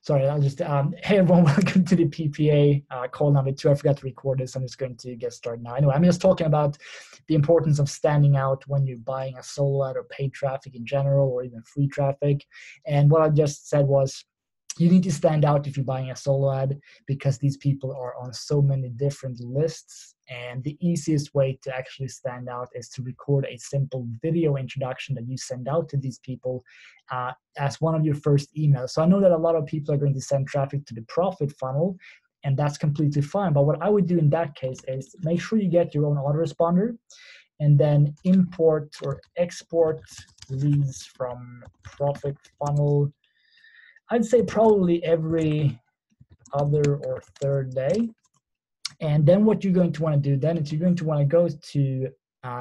Sorry, I'll just, hey everyone, welcome to the PPA call number 2. I forgot to record this. I'm just going to get started now. Anyway, I'm just talking about the importance of standing out when you're buying a solo ad or paid traffic in general, or even free traffic. And what I just said was, you need to stand out if you're buying a solo ad, because these people are on so many different lists. And the easiest way to actually stand out is to record a simple video introduction that you send out to these people as one of your first emails. So I know that a lot of people are going to send traffic to the profit funnel, and that's completely fine. But what I would do in that case is make sure you get your own autoresponder, and then import or export leads from profit funnel. I'd say probably every other or third day. And then what you're going to want to do then is you're going to want to go to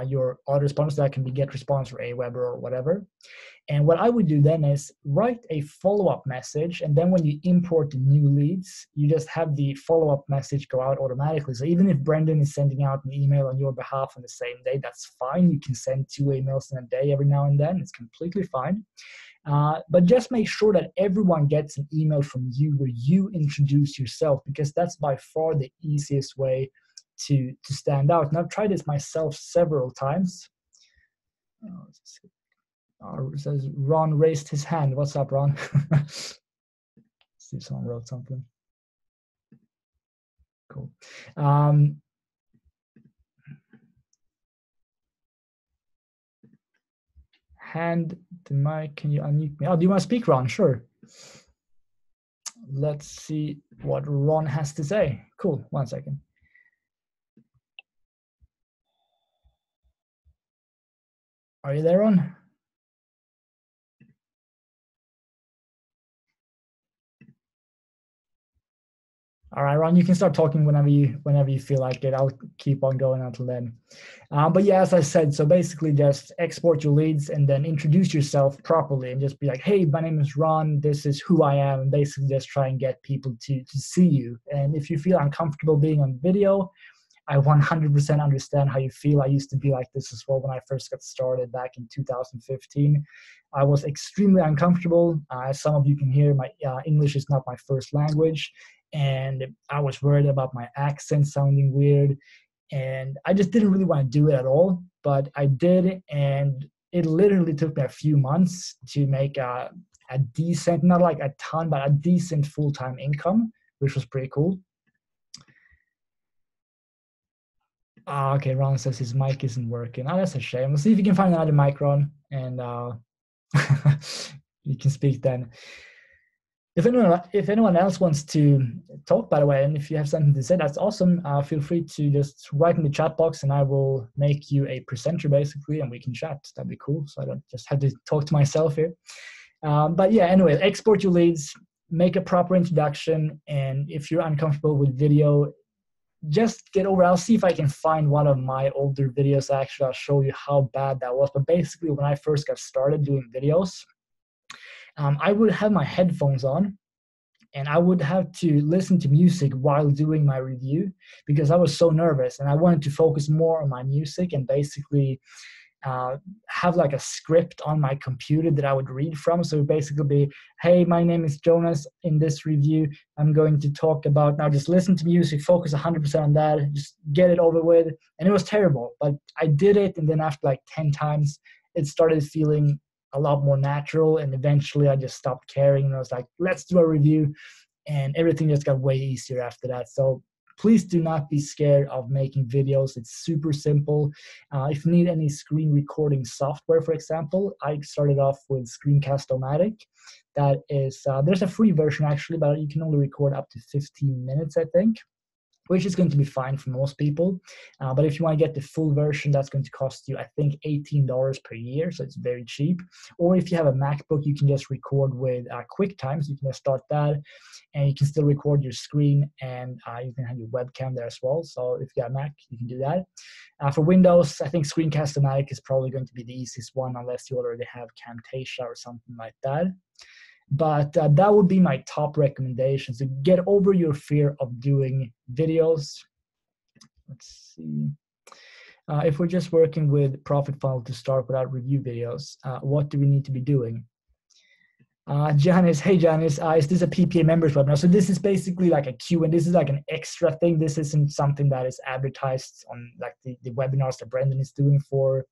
your autoresponder, so that can be GetResponse or Aweber or whatever. And what I would do then is write a follow-up message, and then when you import the new leads, you just have the follow-up message go out automatically. So even if Brendan is sending out an email on your behalf on the same day, that's fine. You can send 2 emails in a day every now and then. It's completely fine. But just make sure that everyone gets an email from you where you introduce yourself, because that's by far the easiest way to stand out. And I've tried this myself several times. It says Ron raised his hand. What's up, Ron? See if someone wrote something. Cool. Hand the mic. Can you unmute me? Oh, do you want to speak, Ron? Sure. Let's see what Ron has to say. Cool. 1 second. Are you there, Ron? All right, Ron, you can start talking whenever you feel like it. I'll keep on going until then. But yeah, as I said, so basically just export your leads and then introduce yourself properly and just be like, hey, my name is Ron, this is who I am, and basically just try and get people to see you. And if you feel uncomfortable being on video, I 100% understand how you feel. I used to be like this as well when I first got started back in 2015. I was extremely uncomfortable. As some of you can hear, my English is not my first language, and I was worried about my accent sounding weird, and I just didn't really want to do it at all, but I did, and it literally took me a few months to make a decent, not like a ton, but a decent full-time income, which was pretty cool. Okay, Ron says his mic isn't working. Oh, that's a shame. We'll see if you can find another mic, Ron, and you can speak then. If anyone else wants to talk, by the way, and if you have something to say, that's awesome. Feel free to just write in the chat box, and I will make you a presenter, basically, and we can chat. That'd be cool, so I don't just have to talk to myself here. But yeah, anyway, export your leads, make a proper introduction, and if you're uncomfortable with video, just get over. I'll see if I can find one of my older videos. Actually, I'll show you how bad that was. But basically, when I first got started doing videos, I would have my headphones on, and I would have to listen to music while doing my review, because I was so nervous and I wanted to focus more on my music and basically have like a script on my computer that I would read from. So basically be, hey, my name is Jonas. In this review, I'm going to talk about, now just listen to music, focus 100% on that, just get it over with. And it was terrible, but I did it. And then after like 10 times, it started feeling a lot more natural. And eventually I just stopped caring. And I was like, let's do a review. And everything just got way easier after that. So please do not be scared of making videos. It's super simple. If you need any screen recording software, for example, I started off with Screencast-O-Matic. That is, there's a free version actually, but you can only record up to 15 minutes, I think, which is going to be fine for most people. But if you want to get the full version, that's going to cost you, I think, $18 per year, so it's very cheap. Or if you have a MacBook, you can just record with QuickTime, so you can just start that, and you can still record your screen, and you can have your webcam there as well. So if you got a Mac, you can do that. For Windows, I think Screencast-O-Matic is probably going to be the easiest one, unless you already have Camtasia or something like that. But that would be my top recommendations. So get over your fear of doing videos. Let's see. If we're just working with Profit Funnel to start without review videos, what do we need to be doing? Janice, hey Janice, is this a PPA members webinar? So this is basically like a Q and this is like an extra thing. This isn't something that is advertised on like the webinars that Brendan is doing for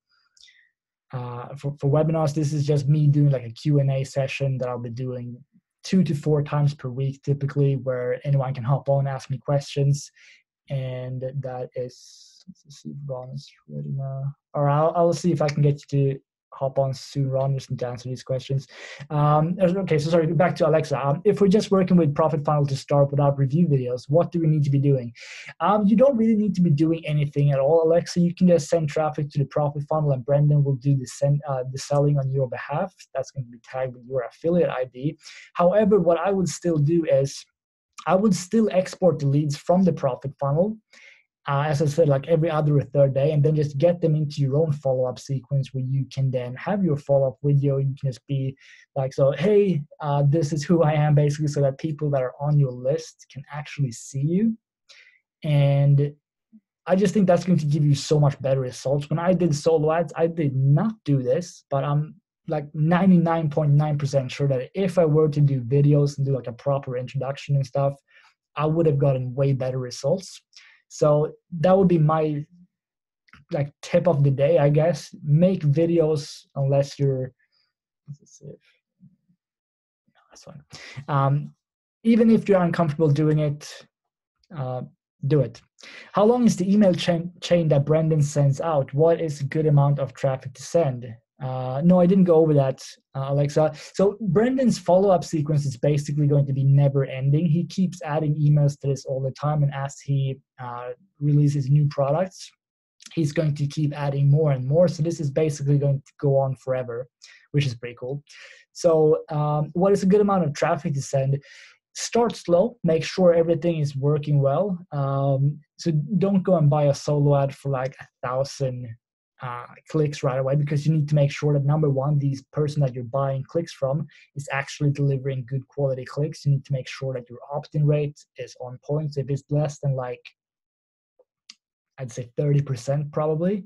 webinars. This is just me doing like a Q&A session that I'll be doing 2 to 4 times per week typically, where anyone can hop on, ask me questions. And that is, let's see if Ron is ready now. Or I'll see if I can get you to hop on soon, Ron, just to answer these questions. Okay, so sorry, back to Alexa. If we're just working with Profit Funnel to start without review videos, what do we need to be doing? You don't really need to be doing anything at all, Alexa. You can just send traffic to the Profit Funnel and Brendan will do the selling on your behalf. That's going to be tagged with your affiliate ID. However, what I would still do is I would still export the leads from the Profit Funnel, as I said, like every other or third day, and then just get them into your own follow-up sequence where you can then have your follow-up video. You can just be like, so, hey, this is who I am, basically, so that people that are on your list can actually see you. And I just think that's going to give you so much better results. When I did solo ads, I did not do this, but I'm like 99.9% sure that if I were to do videos and do like a proper introduction and stuff, I would have gotten way better results. So that would be my like tip of the day, I guess. Make videos unless you're, let's see if, no, that's fine. Even if you're uncomfortable doing it, do it. How long is the email chain that Brendan sends out? What is a good amount of traffic to send? No, I didn't go over that, Alexa. So Brendan's follow-up sequence is basically going to be never ending. He keeps adding emails to this all the time, and as he releases new products, he's going to keep adding more and more. So this is basically going to go on forever, which is pretty cool. So what is a good amount of traffic to send? Start slow, make sure everything is working well. So don't go and buy a solo ad for like 1,000 clicks right away, because you need to make sure that number one, the person that you're buying clicks from is actually delivering good quality clicks. You need to make sure that your opt-in rate is on point. So if it's less than like, I'd say 30% probably,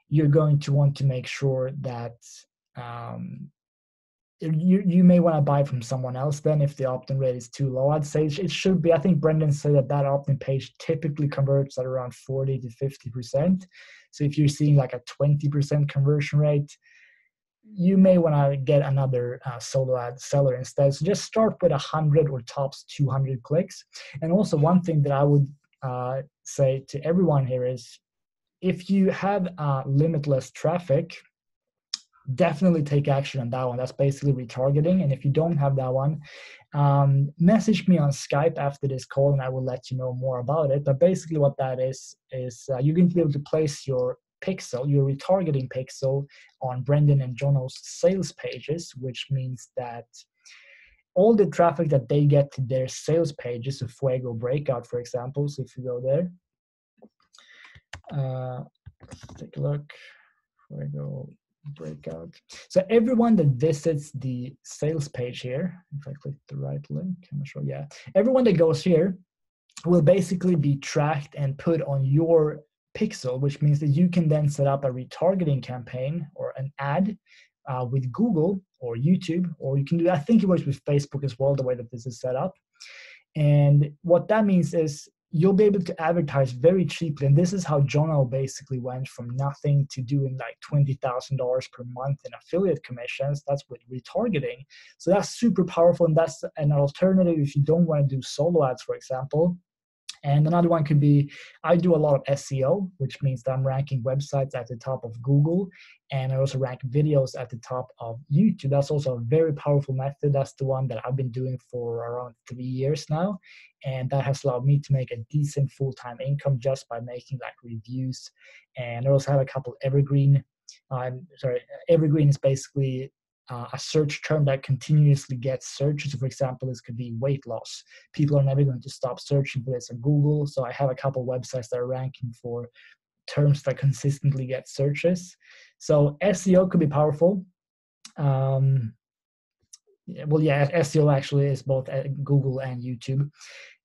you're going to want to make sure that you may want to buy from someone else then if the opt-in rate is too low. I'd say it should be, I think Brendan said that opt-in page typically converts at around 40 to 50%. So if you're seeing like a 20% conversion rate, you may want to get another solo ad seller instead. So just start with 100 or tops 200 clicks. And also one thing that I would say to everyone here is, if you have limitless traffic, definitely take action on that one. That's basically retargeting. And if you don't have that one, message me on Skype after this call and I will let you know more about it. But basically what that is you're going to be able to place your pixel, your retargeting pixel, on Brendan and Jono's sales pages, which means that all the traffic that they get to their sales pages, a Fuego breakout, for example. So if you go there, let's take a look, Fuego breakout. So everyone that visits the sales page here, if I click the right link, I'm not sure, yeah, everyone that goes here will basically be tracked and put on your pixel, which means that you can then set up a retargeting campaign or an ad with Google or YouTube, or you can do, I think it works with Facebook as well, the way that this is set up. And what that means is you'll be able to advertise very cheaply. And this is how Jono basically went from nothing to doing like $20,000 per month in affiliate commissions. That's with retargeting. So that's super powerful. And that's an alternative if you don't want to do solo ads, for example. And another one could be, I do a lot of SEO, which means that I'm ranking websites at the top of Google, and I also rank videos at the top of YouTube. That's also a very powerful method. That's the one that I've been doing for around 3 years now, and that has allowed me to make a decent full-time income just by making like reviews. And I also have a couple evergreen. Evergreen is basically a search term that continuously gets searches. So for example, this could be weight loss. People are never going to stop searching for this on Google. So I have a couple websites that are ranking for terms that consistently get searches. So SEO could be powerful. well, yeah, SEO actually is both Google and YouTube.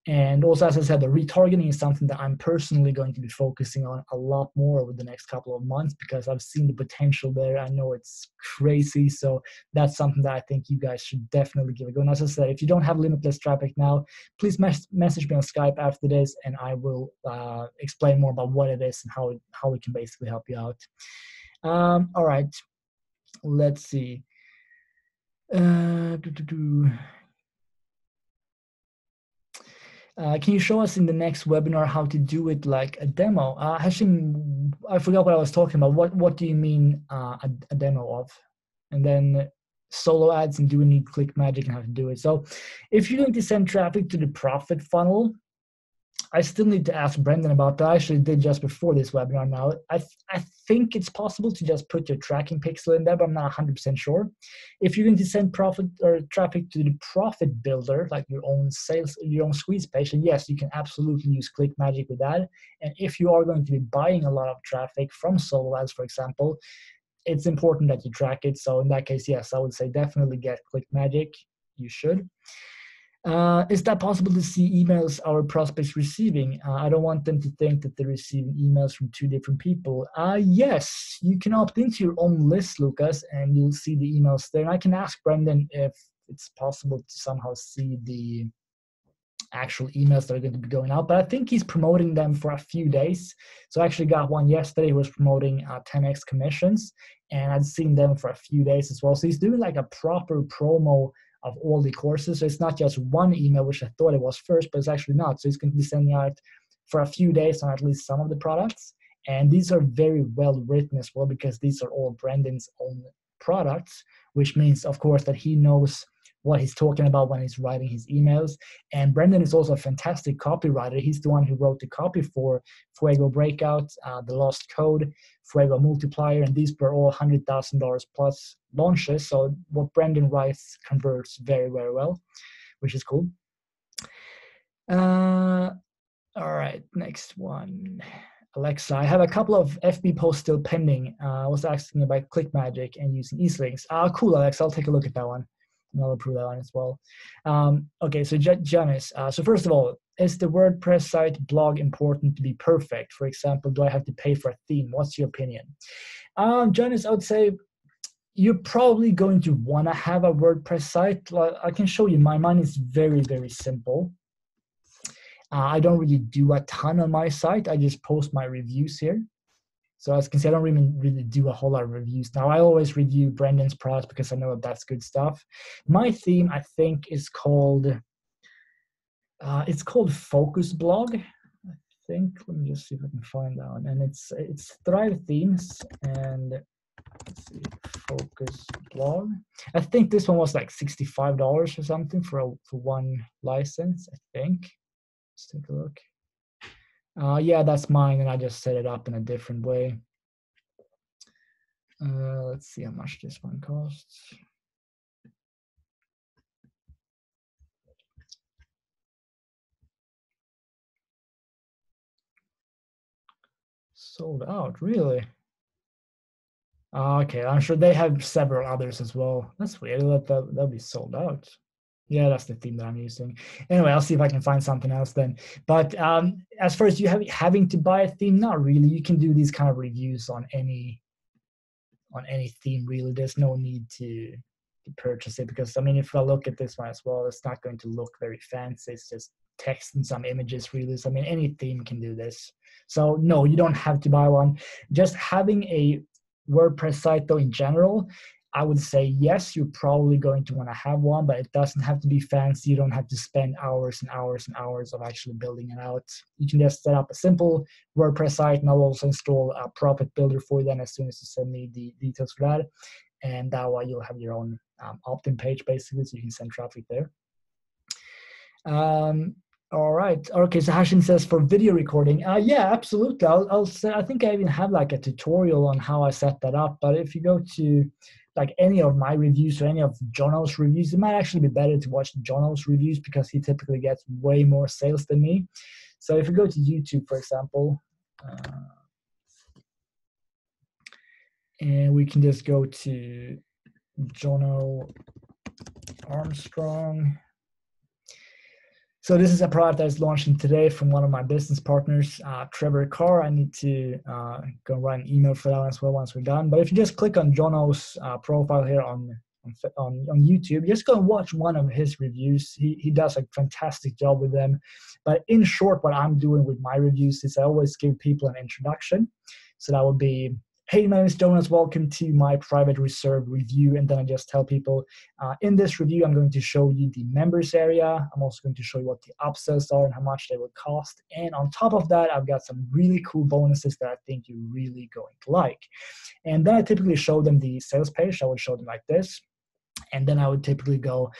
And also, as I said, the retargeting is something that I'm personally going to be focusing on a lot more over the next couple of months because I've seen the potential there. I know it's crazy. So that's something that I think you guys should definitely give a go. And as I said, if you don't have limitless traffic now, please message me on Skype after this, and I will explain more about what it is and how we can basically help you out. All right, let's see. Can you show us in the next webinar how to do it like a demo? Hashim, I forgot what I was talking about. What do you mean a demo of? And then solo ads, and do we need click magic and how to do it? So if you're going to send traffic to the profit funnel, I still need to ask Brendan about that. I actually did just before this webinar now. I think it's possible to just put your tracking pixel in there, but I'm not 100% sure. If you're going to send profit or traffic to the profit builder, like your own sales, your own squeeze page, and yes, you can absolutely use click magic with that. And if you are going to be buying a lot of traffic from solo ads, for example, it's important that you track it. So in that case, yes, I would say definitely get click magic. You should. Is that possible to see emails our prospects receiving? I don't want them to think that they're receiving emails from two different people. Yes, you can opt into your own list, Lucas, and you'll see the emails there. And I can ask Brendan if it's possible to somehow see the actual emails that are going to be going out, but I think he's promoting them for a few days. So I actually got one yesterday. He was promoting 10x commissions, and I'd seen them for a few days as well. So he's doing like a proper promo of all the courses. So it's not just one email, which I thought it was first, but it's actually not. So he's going to be sending out for a few days on at least some of the products. And these are very well written as well, because these are all Brendan's own products, which means, of course, that he knows what he's talking about when he's writing his emails. And Brendan is also a fantastic copywriter. He's the one who wrote the copy for Fuego Breakout, The Lost Code, Fuego Multiplier, and these were all $100,000 plus launches. So what Brendan writes converts very, very well, which is cool. All right, next one. Alexa, I have a couple of FB posts still pending. I was asking about click magic and using Eastlinks. Cool, Alexa, I'll take a look at that one. And I'll approve that one as well. Okay, so Janice, so first of all, is the WordPress site blog important to be perfect? For example, do I have to pay for a theme? What's your opinion? Janice, I would say you're probably going to want to have a WordPress site. I can show you mine. Mine is very, very simple. I don't really do a ton on my site. I just post my reviews here. So as you can see, I don't really do a whole lot of reviews. Now, I always review Brendan's products because I know that that's good stuff. My theme, I think, is called, it's called Focus Blog, I think. Let me just see if I can find that one. And it's Thrive Themes, and let's see, Focus Blog. I think this one was like $65 or something for one license, I think. Let's take a look. Yeah, that's mine, and I just set it up in a different way. Let's see how much this one costs. Sold out, really? Okay, I'm sure they have several others as well. That's weird. They'll be sold out. Yeah, that's the theme that I'm using. Anyway, I'll see if I can find something else then. But as far as you having to buy a theme, not really. You can do these kind of reviews on any theme, really. There's no need to purchase it, because I mean, if I look at this one as well, it's not going to look very fancy. It's just text and some images, really. So I mean, any theme can do this. So no, you don't have to buy one. Just having a WordPress site, though, in general, I would say yes, you're probably going to want to have one, but it doesn't have to be fancy. You don't have to spend hours and hours and hours of actually building it out. You can just set up a simple WordPress site, and I'll also install a profit builder for you then as soon as you send me the details for that. And that way you'll have your own opt-in page, basically, so you can send traffic there. All right. Okay, so Hashim says for video recording. Yeah, absolutely. I'll say, I think I even have like a tutorial on how I set that up. But if you go to like any of my reviews or any of Jono's reviews, it might actually be better to watch Jono's reviews because he typically gets way more sales than me. So if you go to YouTube, for example, and we can just go to Jono Armstrong. So this is a product that's launching today from one of my business partners, Trevor Carr. I need to go write an email for that one as well once we're done. But if you just click on Jono's profile here on YouTube, just go and watch one of his reviews. He does a fantastic job with them. But in short, what I'm doing with my reviews is I always give people an introduction. So that would be, hey, my name is Jonas, welcome to my private reserve review. And then I just tell people, in this review, I'm going to show you the members area. I'm also going to show you what the upsells are and how much they will cost. And on top of that, I've got some really cool bonuses that I think you're really going to like. And then I typically show them the sales page. I would show them like this. And then I would typically go,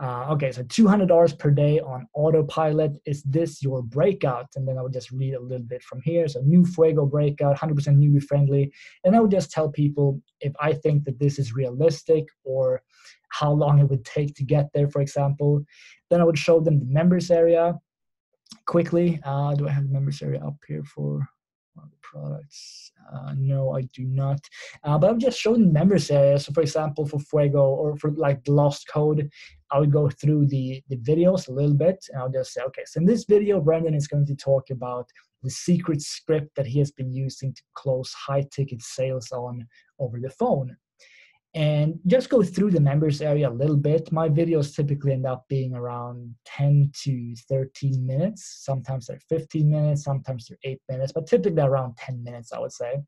okay, so $200 per day on autopilot. Is this your breakout? And then I would just read a little bit from here. So new Fuego breakout, 100% newbie friendly. And I would just tell people if I think that this is realistic or how long it would take to get there, for example. Then I would show them the members area quickly. Do I have the members area up here for the products? No, I do not. But I'm just showing the members area. So for example, for Fuego or for like the lost code, I would go through the videos a little bit. And I'll just say, okay, so in this video, Brandon is going to talk about the secret script that he has been using to close high ticket sales on over the phone. And just go through the members area a little bit. My videos typically end up being around 10 to 13 minutes. Sometimes they're 15 minutes, sometimes they're 8 minutes, but typically around 10 minutes, I would say.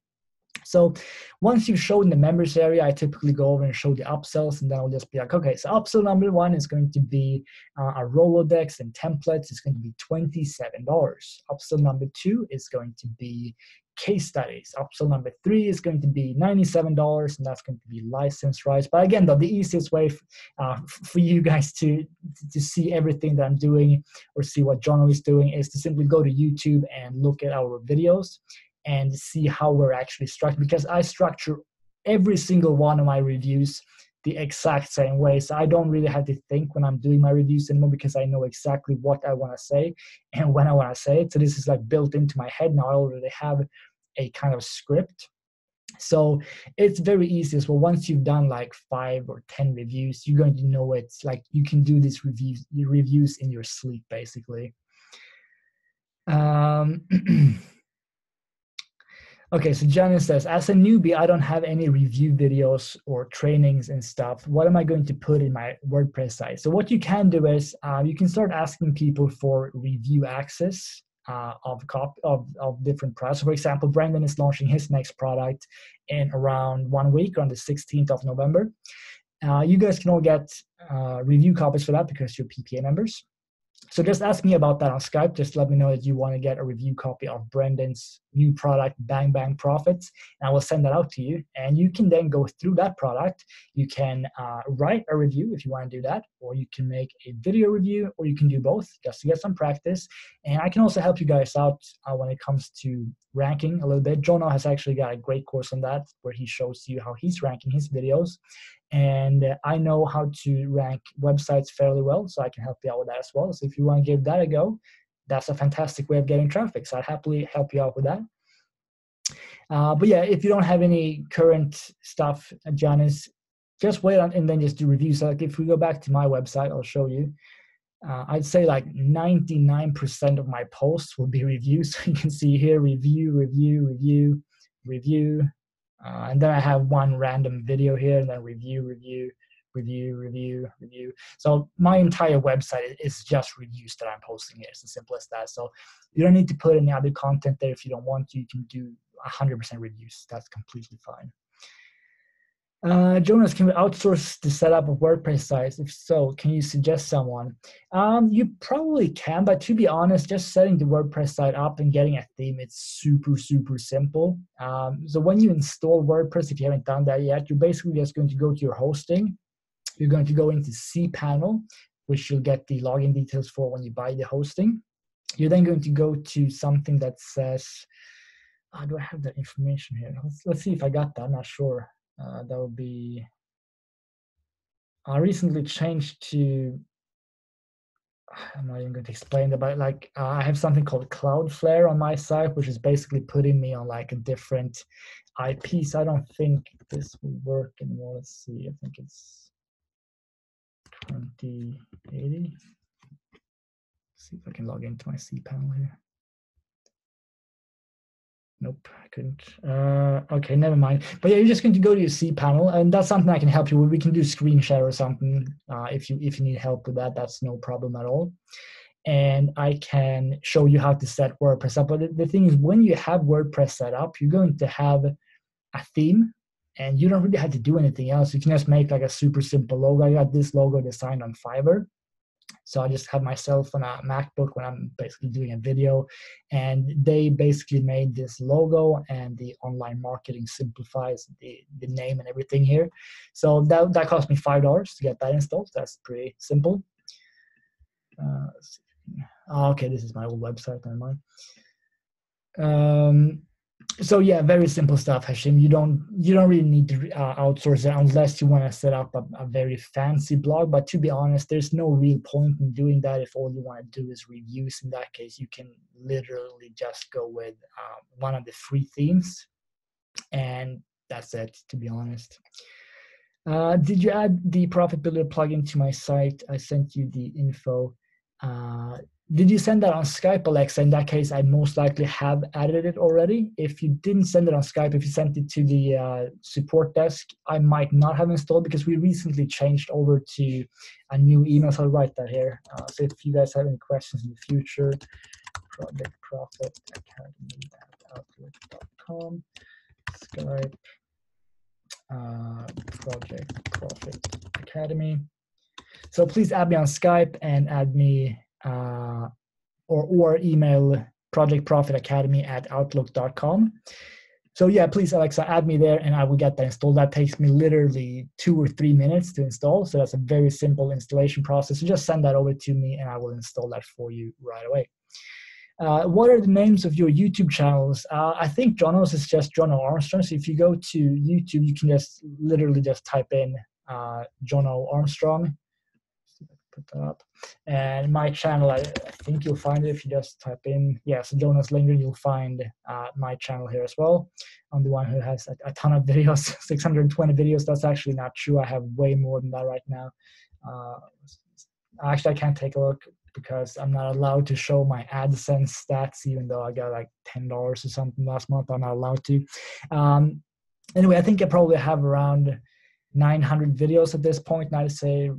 So once you've shown the members area, I typically go over and show the upsells, and then I'll just be like, okay, so upsell number one is going to be a Rolodex and templates. It's going to be $27. Upsell number two is going to be case studies. Upsell number three is going to be $97, and that's going to be license rights. But again, though, the easiest way for you guys to see everything that I'm doing or see what Jono is doing is to simply go to YouTube and look at our videos and see how we're actually structured, because I structure every single one of my reviews the exact same way. So I don't really have to think when I'm doing my reviews anymore, because I know exactly what I want to say and when I want to say it. So this is like built into my head now. I already have a kind of script. So it's very easy as well. Once you've done like 5 or 10 reviews, you're going to know it's like you can do these reviews in your sleep, basically. Okay, so Janice says, as a newbie, I don't have any review videos or trainings and stuff. What am I going to put in my WordPress site? So what you can do is you can start asking people for review access of different products. So for example, Brandon is launching his next product in around 1 week on the 16th of November. You guys can all get review copies for that because you're PPA members. So just ask me about that on Skype. Just let me know that you want to get a review copy of Brendan's new product, Bang Bang Profits, and I will send that out to you. And you can then go through that product. You can write a review if you want to do that, or you can make a video review, or you can do both just to get some practice. And I can also help you guys out when it comes to ranking a little bit. Jono has actually got a great course on that where he shows you how he's ranking his videos. And I know how to rank websites fairly well, so I can help you out with that as well. So if you want to give that a go, that's a fantastic way of getting traffic. So I'd happily help you out with that. But yeah, if you don't have any current stuff, Janice, just wait on and then just do reviews. So like if we go back to my website, I'll show you. I'd say like 99% of my posts will be reviews. So you can see here, review, review, review, review. And then I have one random video here, and then review, review, review, review, review. So my entire website is just reviews that I'm posting here. It's as simple as that. So you don't need to put any other content there if you don't want to. You can do 100% reviews. That's completely fine. Jonas, can we outsource the setup of WordPress sites? If so, can you suggest someone? You probably can, but to be honest, just setting the WordPress site up and getting a theme, it's super, super simple. So when you install WordPress, if you haven't done that yet, you're basically just going to go to your hosting. You're going to go into cPanel, which you'll get the login details for when you buy the hosting. You're then going to go to something that says, do I have that information here? Let's see if I got that. I'm not sure. That would be, I recently changed to, I'm not even going to explain that, but like I have something called Cloudflare on my site, which is basically putting me on like a different IP. So I don't think this will work anymore. Let's see, I think it's 2080. See if I can log into my cPanel here. Nope, I couldn't. Okay, never mind. But yeah, you're just going to go to your cPanel, and that's something I can help you with. We can do screen share or something if you need help with that. That's no problem at all. And I can show you how to set WordPress up. But the thing is, when you have WordPress set up, you're going to have a theme, and you don't really have to do anything else. You can just make like a super simple logo. I got this logo designed on Fiverr. So I just have myself on a MacBook when I'm basically doing a video, and they basically made this logo, and the online marketing simplifies the name and everything here. So that cost me $5 to get that installed. That's pretty simple. Okay, this is my old website. Never mind. So yeah, very simple stuff, Hashim. You don't really need to outsource it unless you want to set up a very fancy blog. But to be honest, there's no real point in doing that if all you want to do is reviews. In that case, you can literally just go with one of the free themes, and that's it, to be honest. Did you add the Profit Builder plugin to my site? I sent you the info. Did you send that on Skype, Alexa? In that case, I most likely have added it already. If you didn't send it on Skype, if you sent it to the support desk, I might not have installed because we recently changed over to a new email. So I'll write that here. So if you guys have any questions in the future, projectprofitacademy@outlook.com, Skype, Project Profit Academy. So please add me on Skype and add me or email projectprofitacademy@outlook.com. So yeah, please, Alexa, add me there and I will get that installed. That takes me literally 2 or 3 minutes to install. So that's a very simple installation process. So just send that over to me and I will install that for you right away. What are the names of your YouTube channels? I think Jono's is just Jono Armstrong. So if you go to YouTube, you can just literally just type in Jono Armstrong. Put that up. And my channel, I think you'll find it if you just type in, so Jonas Lindgren, you'll find my channel here as well. I'm the one who has a ton of videos, 620 videos. That's actually not true. I have way more than that right now. Actually, I can't take a look because I'm not allowed to show my AdSense stats, even though I got like $10 or something last month. I'm not allowed to. Anyway, I think I probably have around 900 videos at this point, and I'd say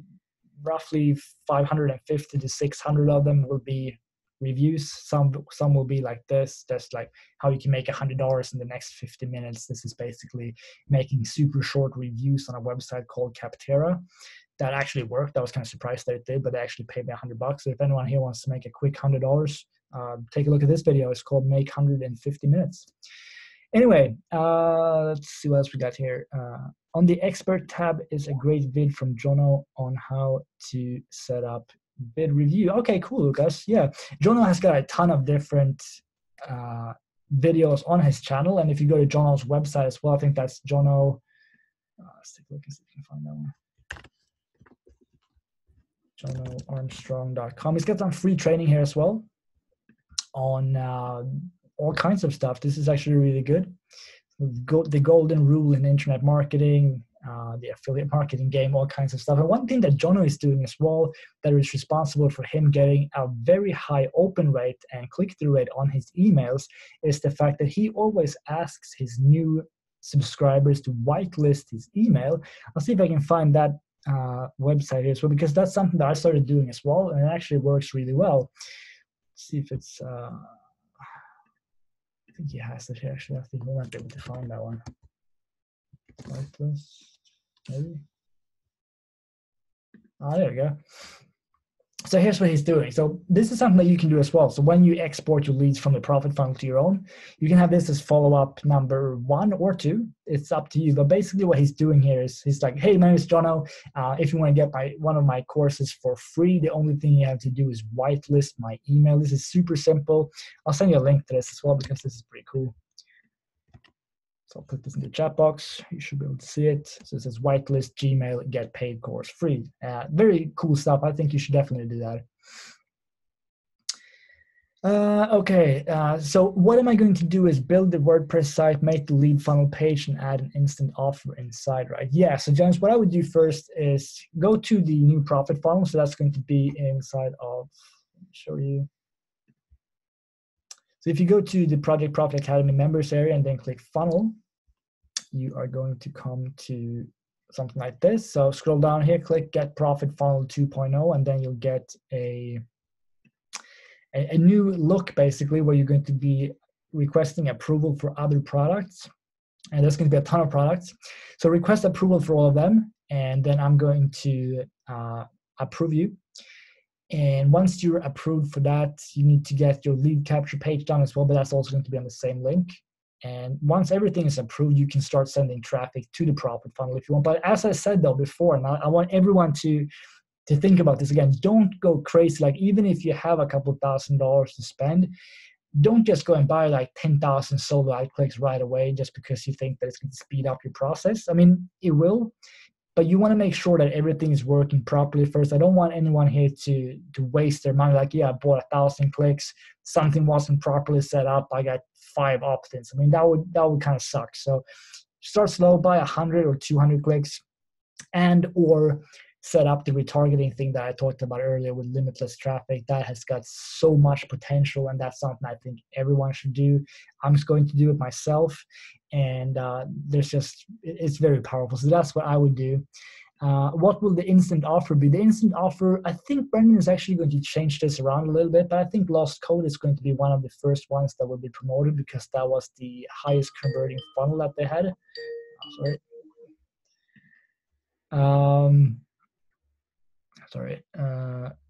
roughly 550 to 600 of them will be reviews. Some will be like this, just like how you can make $100 in the next 50 minutes. This is basically making super short reviews on a website called Capterra. That actually worked. I was kind of surprised that it did, but they actually paid me $100. So if anyone here wants to make a quick $100, take a look at this video. It's called Make 100 in 50 Minutes. Anyway, let's see what else we got here. On the expert tab is a great vid from Jono on how to set up vid review. Okay, cool, Lucas. Yeah, Jono has got a ton of different videos on his channel. And if you go to Jono's website as well, I think that's Jono. Let's take a look and see if we can find that one. JonoArmstrong.com. He's got some free training here as well on all kinds of stuff. This is actually really good. The golden rule in internet marketing, the affiliate marketing game, all kinds of stuff. And one thing that Jono is doing as well that is responsible for him getting a very high open rate and click-through rate on his emails is the fact that he always asks his new subscribers to whitelist his email. I'll see if I can find that website here as well, because that's something that I started doing as well, and it actually works really well. Let's see if it's I think he has it here actually. I think we might be able to find that one. Whitelist, maybe. There we go. So here's what he's doing. So this is something that you can do as well. So when you export your leads from the profit funnel to your own, you can have this as follow-up number 1 or 2. It's up to you. But basically what he's doing here is he's like, hey, my name is Jono. If you want to get one of my courses for free, the only thing you have to do is whitelist my email. This is super simple. I'll send you a link to this as well because this is pretty cool. So I'll put this in the chat box. You should be able to see it. So it says whitelist Gmail, get paid course free. Very cool stuff. I think you should definitely do that. Okay, so what am I going to do is build the WordPress site, make the lead funnel page, and add an instant offer inside, right? Yeah, so James, what I would do first is go to the new profit funnel. So that's going to be inside of, let me show you. So if you go to the Project Profit Academy members area and then click funnel, you are going to come to something like this. So scroll down here, click Get Profit Funnel 2.0, and then you'll get a new look, basically, where you're going to be requesting approval for other products. And there's going to be a ton of products. So request approval for all of them, and then I'm going to approve you. And once you're approved for that, you need to get your lead capture page done as well, but that's also going to be on the same link. And once everything is approved, you can start sending traffic to the profit funnel if you want. But as I said, though, before, and I want everyone to think about this again, don't go crazy. Like, even if you have a couple $1,000s to spend, don't just go and buy like 10,000 solo ad clicks right away just because you think that it's going to speed up your process. I mean, it will, but you want to make sure that everything is working properly first. I don't want anyone here to waste their money. Like, yeah, I bought 1,000 clicks, something wasn't properly set up, I got 5 opt-ins. I mean, that would kind of suck. So start slow, buy 100 or 200 clicks, and or set up the retargeting thing that I talked about earlier with limitless traffic. That has got so much potential, and that's something I think everyone should do. I'm just going to do it myself, and it's very powerful. So that's what I would do. What will the instant offer be? The instant offer, I think Brendan is actually going to change this around a little bit, but I think Lost Code is going to be one of the first ones that will be promoted because that was the highest converting funnel that they had.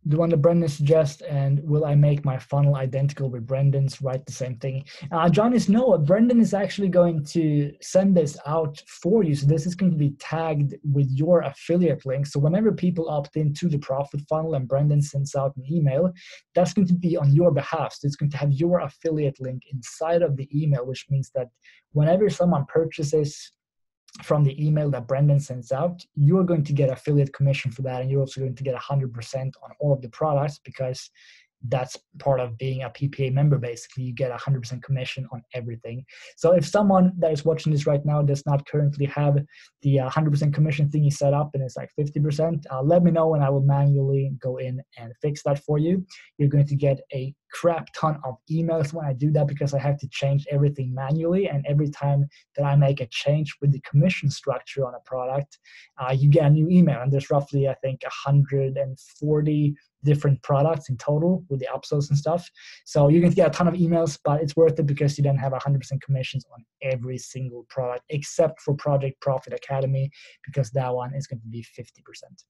The one that Brendan suggests, and will I make my funnel identical with Brendan's? Write the same thing. John is no. Brendan is actually going to send this out for you. So this is going to be tagged with your affiliate link. So whenever people opt into the profit funnel and Brendan sends out an email, that's going to be on your behalf. So it's going to have your affiliate link inside of the email, which means that whenever someone purchases from the email that Brendan sends out, you're going to get affiliate commission for that, and you're also going to get 100% on all of the products because that's part of being a PPA member. Basically, you get 100% commission on everything. So if someone that is watching this right now does not currently have the 100% commission thingy set up and it's like 50%, let me know and I will manually go in and fix that for you. You're going to get a crap ton of emails when I do that because I have to change everything manually, and every time that I make a change with the commission structure on a product, you get a new email, and there's roughly, I think, 140 different products in total with the upsells and stuff. So you're going to get a ton of emails, but it's worth it because you then have 100% commissions on every single product except for Project Profit Academy, because that one is going to be 50%.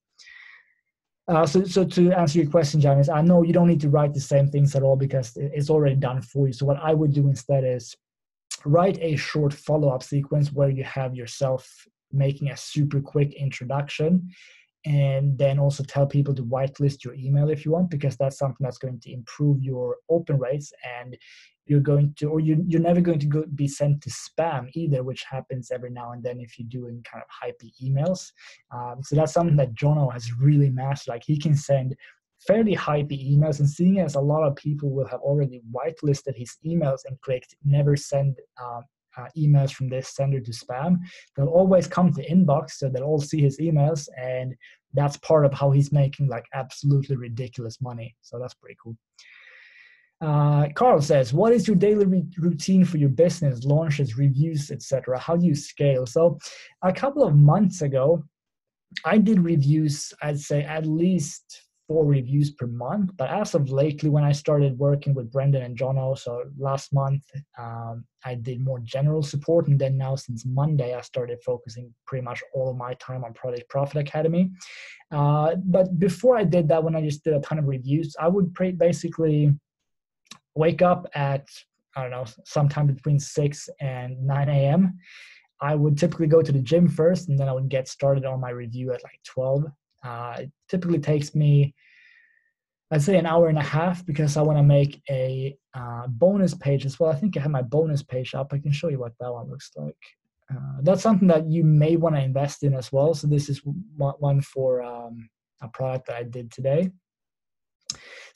So to answer your question, Janice, I know you don't need to write the same things at all because it's already done for you. So what I would do instead is write a short follow-up sequence where you have yourself making a super quick introduction, and then also tell people to whitelist your email if you want, because that's something that's going to improve your open rates, and you're never going to be sent to spam either, which happens every now and then if you're doing kind of hypey emails. So that's something that Jono has really mastered. Like, he can send fairly hypey emails, and seeing as a lot of people will have already whitelisted his emails and clicked never send emails from this sender to spam, they'll always come to inbox, so they'll all see his emails, and that's part of how he's making like absolutely ridiculous money. So that's pretty cool. Carl says, what is your daily routine for your business, launches, reviews, etc.? How do you scale? So a couple of months ago, I did reviews, I'd say at least 4 reviews per month. But as of lately, when I started working with Brendan and Jono, so last month, I did more general support. And then now since Monday, I started focusing pretty much all of my time on Project Profit Academy. But before I did that, when I just did a ton of reviews, I would basically wake up at, I don't know, sometime between 6 and 9 a.m. I would typically go to the gym first, and then I would get started on my review at like 12. It typically takes me, I'd say, an hour and a half, because I want to make a bonus page as well. I think I have my bonus page up. I can show you what that one looks like. That's something that you may want to invest in as well. So this is one for a product that I did today.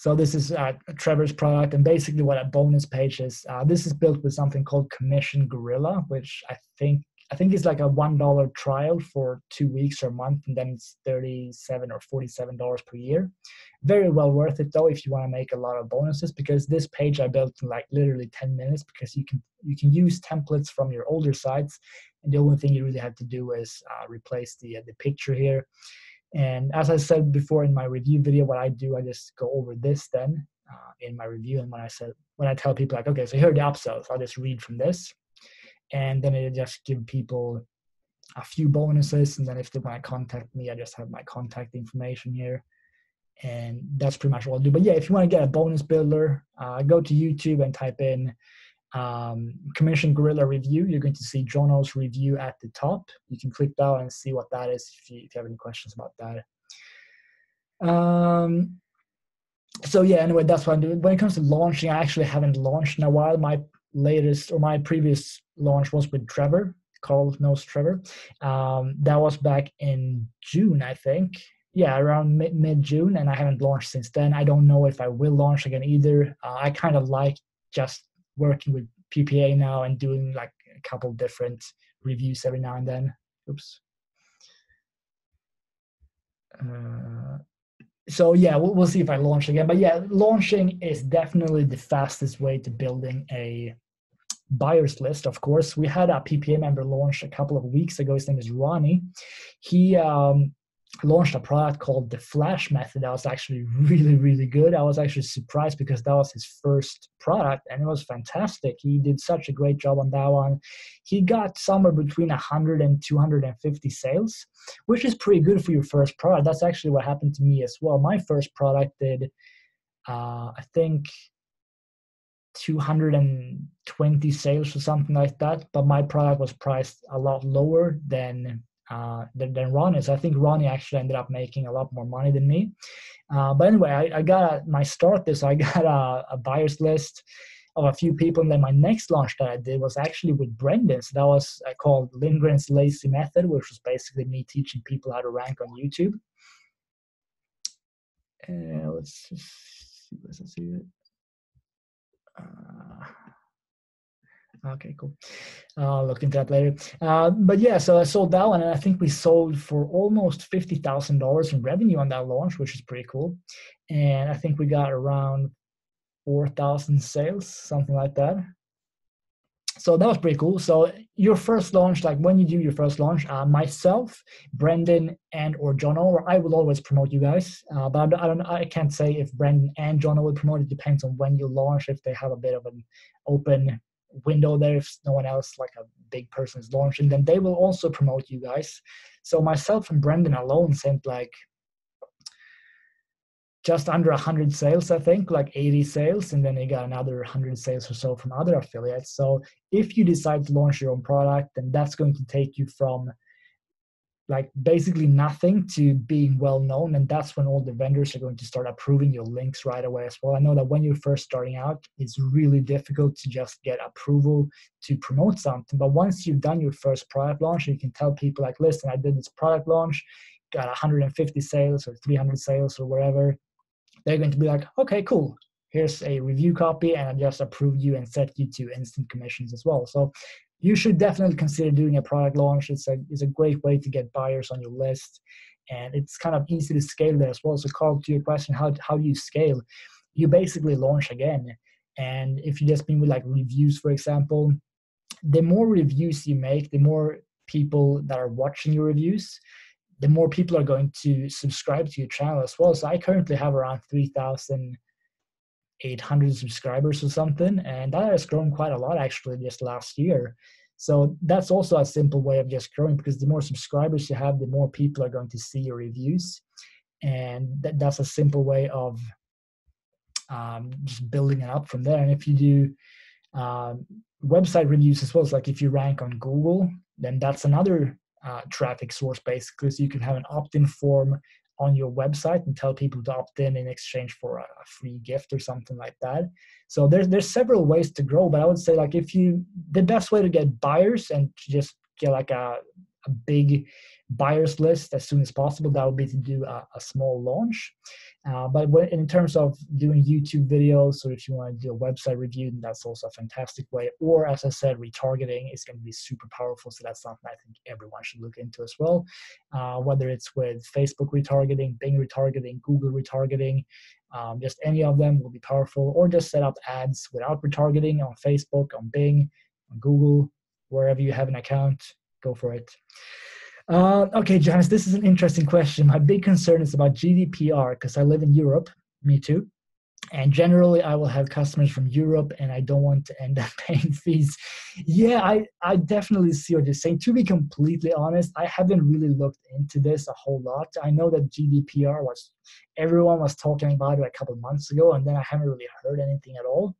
So this is Trevor's product, and basically what a bonus page is. This is built with something called Commission Gorilla, which I think it's like a $1 trial for 2 weeks or a month, and then it's $37 or $47 per year. Very well worth it though if you want to make a lot of bonuses, because this page I built in like literally 10 minutes, because you can use templates from your older sites, and the only thing you really have to do is replace the picture here. And as I said before in my review video, what I do, I just go over this then in my review. And when I tell people like, okay, so here are the upsells, I'll just read from this. And then it just give people a few bonuses. And then if they want to contact me, I just have my contact information here. And that's pretty much all I do. But yeah, if you want to get a bonus builder, go to YouTube and type in Commission Gorilla review. You're going to see Jono's review at the top. You can click that and see what that is if you have any questions about that. So yeah, anyway, that's what I'm doing. When it comes to launching, I actually haven't launched in a while. My previous launch was with Trevor. Carl knows Trevor. That was back in June, I think. Yeah, around mid-June, and I haven't launched since then. I don't know if I will launch again either. I kind of like just working with PPA now and doing like a couple different reviews every now and then. Oops. So yeah, we'll see if I launch again. But yeah, launching is definitely the fastest way to building a buyers list. Of course, we had a PPA member launch a couple of weeks ago. His name is Ronnie. He launched a product called the Flash Method that was actually really, really good. I was actually surprised because that was his first product and it was fantastic. He did such a great job on that one. He got somewhere between 100 and 250 sales, which is pretty good for your first product. That's actually what happened to me as well. My first product did, I think, 220 sales or something like that, but my product was priced a lot lower than Ronnie. So I think Ronnie actually ended up making a lot more money than me. But anyway, I got my start this. I got a buyers list of a few people, and then my next launch that I did was actually with Brendan. So that was called Lindgren's Lazy Method, which was basically me teaching people how to rank on YouTube. Let's see it. Okay, cool. I'll look into that later. But yeah, so I sold that one, and I think we sold for almost $50,000 in revenue on that launch, which is pretty cool. And I think we got around 4,000 sales, something like that. So that was pretty cool. So your first launch, like when you do your first launch, myself, Brendan, and or Jono, or I will always promote you guys. But I can't say if Brendan and Jono will promote. It depends on when you launch. If they have a bit of an open window there, if no one else, like a big person, is launching, then they will also promote you guys. So myself and Brendan alone sent like just under 100 sales, I think, like 80 sales, and then they got another 100 sales or so from other affiliates. So if you decide to launch your own product, then that's going to take you from like basically nothing to being well known, and that's when all the vendors are going to start approving your links right away as well. I know that when you're first starting out, it's really difficult to just get approval to promote something, but once you've done your first product launch, you can tell people like, listen, I did this product launch, got 150 sales or 300 sales or whatever. They're going to be like, okay, cool. Here's a review copy, and I just approved you and set you to instant commissions as well. So you should definitely consider doing a product launch. It's a great way to get buyers on your list, and it's kind of easy to scale there as well. So Carl, to your question, how do you scale? You basically launch again. And if you just mean with like reviews, for example, the more reviews you make, the more people that are watching your reviews, the more people are going to subscribe to your channel as well. So I currently have around 3,800 subscribers or something, and that has grown quite a lot actually just last year. So that's also a simple way of just growing, because the more subscribers you have, the more people are going to see your reviews, and that's a simple way of just building it up from there. And if you do website reviews as well, it's like if you rank on Google, then that's another traffic source basically. So you can have an opt-in form on your website and tell people to opt in exchange for a free gift or something like that. So there's several ways to grow, but I would say like the best way to get buyers and to just get like a big buyers list as soon as possible, that would be to do a small launch. But in terms of doing YouTube videos, or if you want to do a website review, then that's also a fantastic way. Or as I said, retargeting is going to be super powerful. So that's something I think everyone should look into as well. Whether it's with Facebook retargeting, Bing retargeting, Google retargeting, just any of them will be powerful. Or just set up ads without retargeting on Facebook, on Bing, on Google, wherever you have an account, go for it. Okay, Johannes, this is an interesting question. My big concern is about GDPR because I live in Europe. Me too. And generally, I will have customers from Europe, and I don't want to end up paying fees. Yeah, I definitely see what you're saying. To be completely honest, I haven't really looked into this a whole lot. I know that GDPR everyone was talking about it a couple of months ago, and then I haven't really heard anything at all.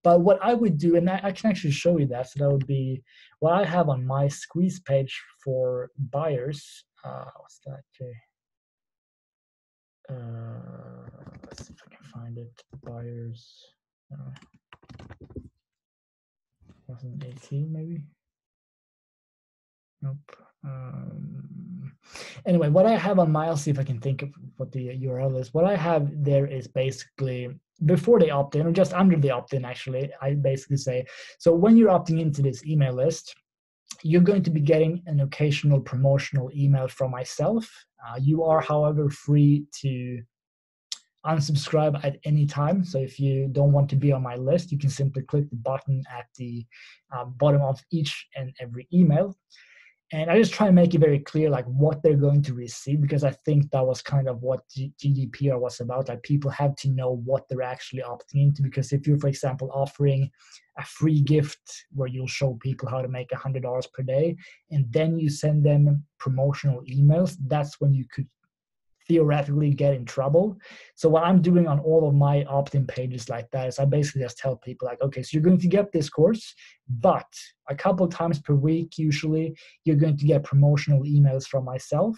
But what I would do, and I can actually show you that, so that would be what I have on my squeeze page for buyers. What's that? Okay. Let's see if I can find it. Buyers. 2018 maybe. Nope. Anyway, what I have on my, I'll see if I can think of what the URL is. What I have there is basically before they opt in, or just under the opt-in, actually, I basically say, so when you're opting into this email list, you're going to be getting an occasional promotional email from myself. You are, however, free to unsubscribe at any time. So if you don't want to be on my list, you can simply click the button at the bottom of each and every email. And I just try and make it very clear, like what they're going to receive, because I think that was kind of what GDPR was about. Like people have to know what they're actually opting into. Because if you're, for example, offering a free gift where you'll show people how to make $100 per day, and then you send them promotional emails, that's when you could theoretically get in trouble. So what I'm doing on all of my opt-in pages like that is I basically just tell people like, okay, so you're going to get this course, but a couple of times per week, usually, you're going to get promotional emails from myself.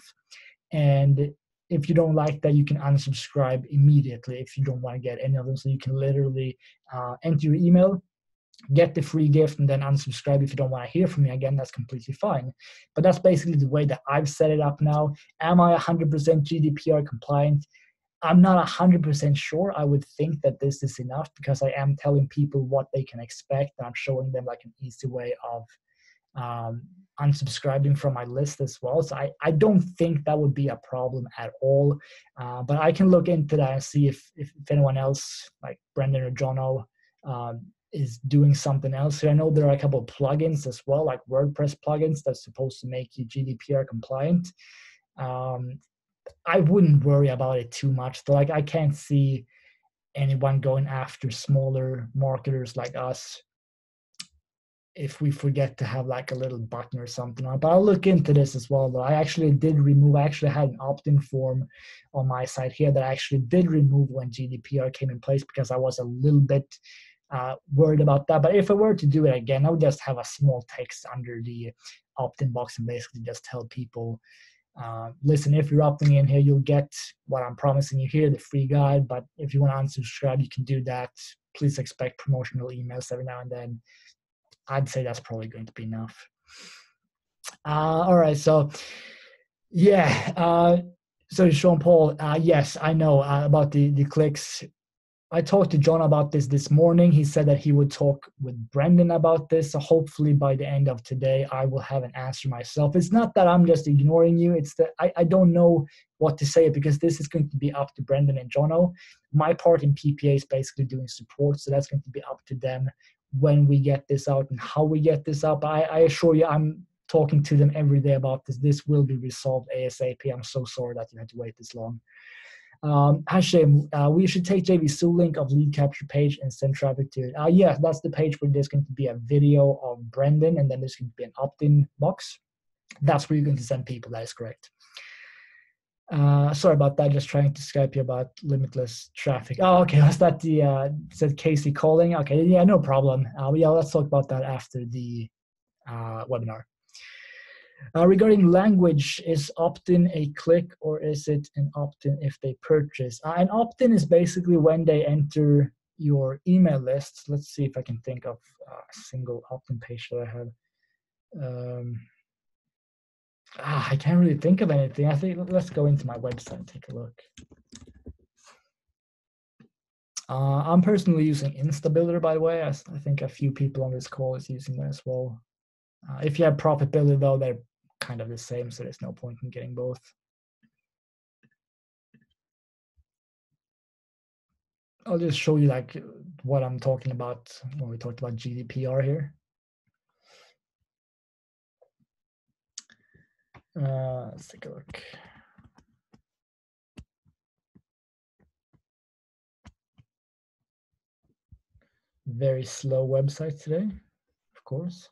And if you don't like that, you can unsubscribe immediately if you don't want to get any of them. So you can literally enter your email, get the free gift, and then unsubscribe if you don't want to hear from me again. That's completely fine. But that's basically the way that I've set it up now. Am I 100% GDPR compliant? I'm not 100% sure. I would think that this is enough because I am telling people what they can expect, and I'm showing them like an easy way of unsubscribing from my list as well. So I don't think that would be a problem at all. But I can look into that and see if anyone else, like Brendan or Jono, is doing something else. So I know there are a couple of plugins as well, like WordPress plugins that's supposed to make you GDPR compliant. I wouldn't worry about it too much. Like I can't see anyone going after smaller marketers like us if we forget to have like a little button or something on it. But I'll look into this as well, though. I actually had an opt-in form on my site here that I actually did remove when GDPR came in place because I was a little bit worried about that. But if I were to do it again, I would just have a small text under the opt-in box and basically just tell people, listen, if you're opting in here, you'll get what I'm promising you here, the free guide. But if you want to unsubscribe, you can do that. Please expect promotional emails every now and then. I'd say that's probably going to be enough. All right, so yeah. So Sean Paul, yes, I know about the clicks. I talked to John about this morning. He said that he would talk with Brendan about this. So hopefully by the end of today, I will have an answer myself. It's not that I'm just ignoring you. It's that I don't know what to say because this is going to be up to Brendan and Jono. My part in PPA is basically doing support. So that's going to be up to them when we get this out and how we get this out. But I assure you, I'm talking to them every day about this. This will be resolved ASAP. I'm so sorry that you had to wait this long. Hashim, we should take JV's link of lead capture page and send traffic to it. Yeah, that's the page where there's going to be a video of Brendan and then there's going to be an opt-in box. That's where you're going to send people. That is correct. Sorry about that. Just trying to Skype you about limitless traffic. Oh, okay. Was that said Casey calling? Okay. Yeah, no problem. Yeah, let's talk about that after the webinar. Regarding language, is opt-in a click or is it an opt-in if they purchase? An opt-in is basically when they enter your email list. Let's see if I can think of a single opt-in page that I have. I can't really think of anything. I think let's go into my website and take a look. I'm personally using Instability, by the way. I think a few people on this call is using that as well. If you have Profitability, though, they're kind of the same, so there's no point in getting both. I'll just show you like what I'm talking about when we talked about GDPR here. Let's take a look. Very slow website today, of course.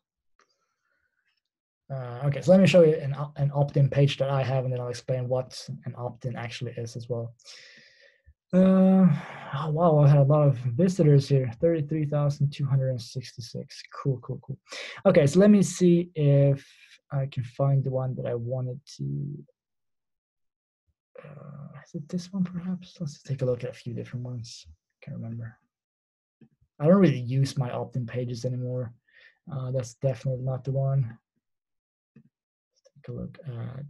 Okay, so let me show you an opt-in page that I have, and then I'll explain what an opt-in actually is as well. Oh, wow, I had a lot of visitors here, 33,266. Cool. Okay, so let me see if I can find the one that I wanted to. Is it this one perhaps? Let's take a look at a few different ones. Can't remember. I don't really use my opt-in pages anymore. That's definitely not the one. Let's take a look at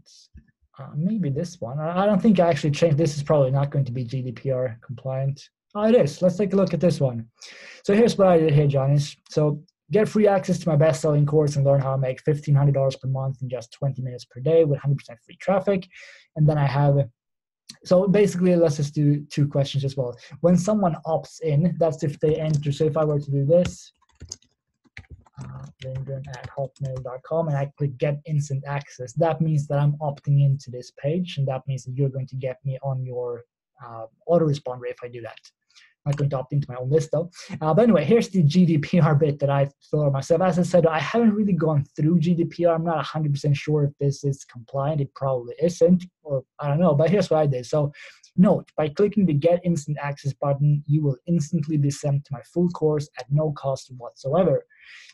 maybe this one. I don't think I actually changed. This is probably not going to be GDPR compliant. Oh, it is. Let's take a look at this one. So here's what I did here, Johnny's. So get free access to my best-selling course and learn how to make $1,500 per month in just 20 minutes per day with 100% free traffic. And then I have, so basically, let's just do two questions as well. When someone opts in, that's if they enter. So if I were to do this, lindgren@hotmail.com, and I click get instant access, that means that I'm opting into this page, and that means that you're going to get me on your autoresponder if I do that. I'm not going to opt into my own list though. But anyway, here's the GDPR bit that I thought myself. As I said, I haven't really gone through GDPR. I'm not 100% sure if this is compliant. It probably isn't, or I don't know. But here's what I did. So note, by clicking the Get Instant Access button, you will instantly be sent to my full course at no cost whatsoever.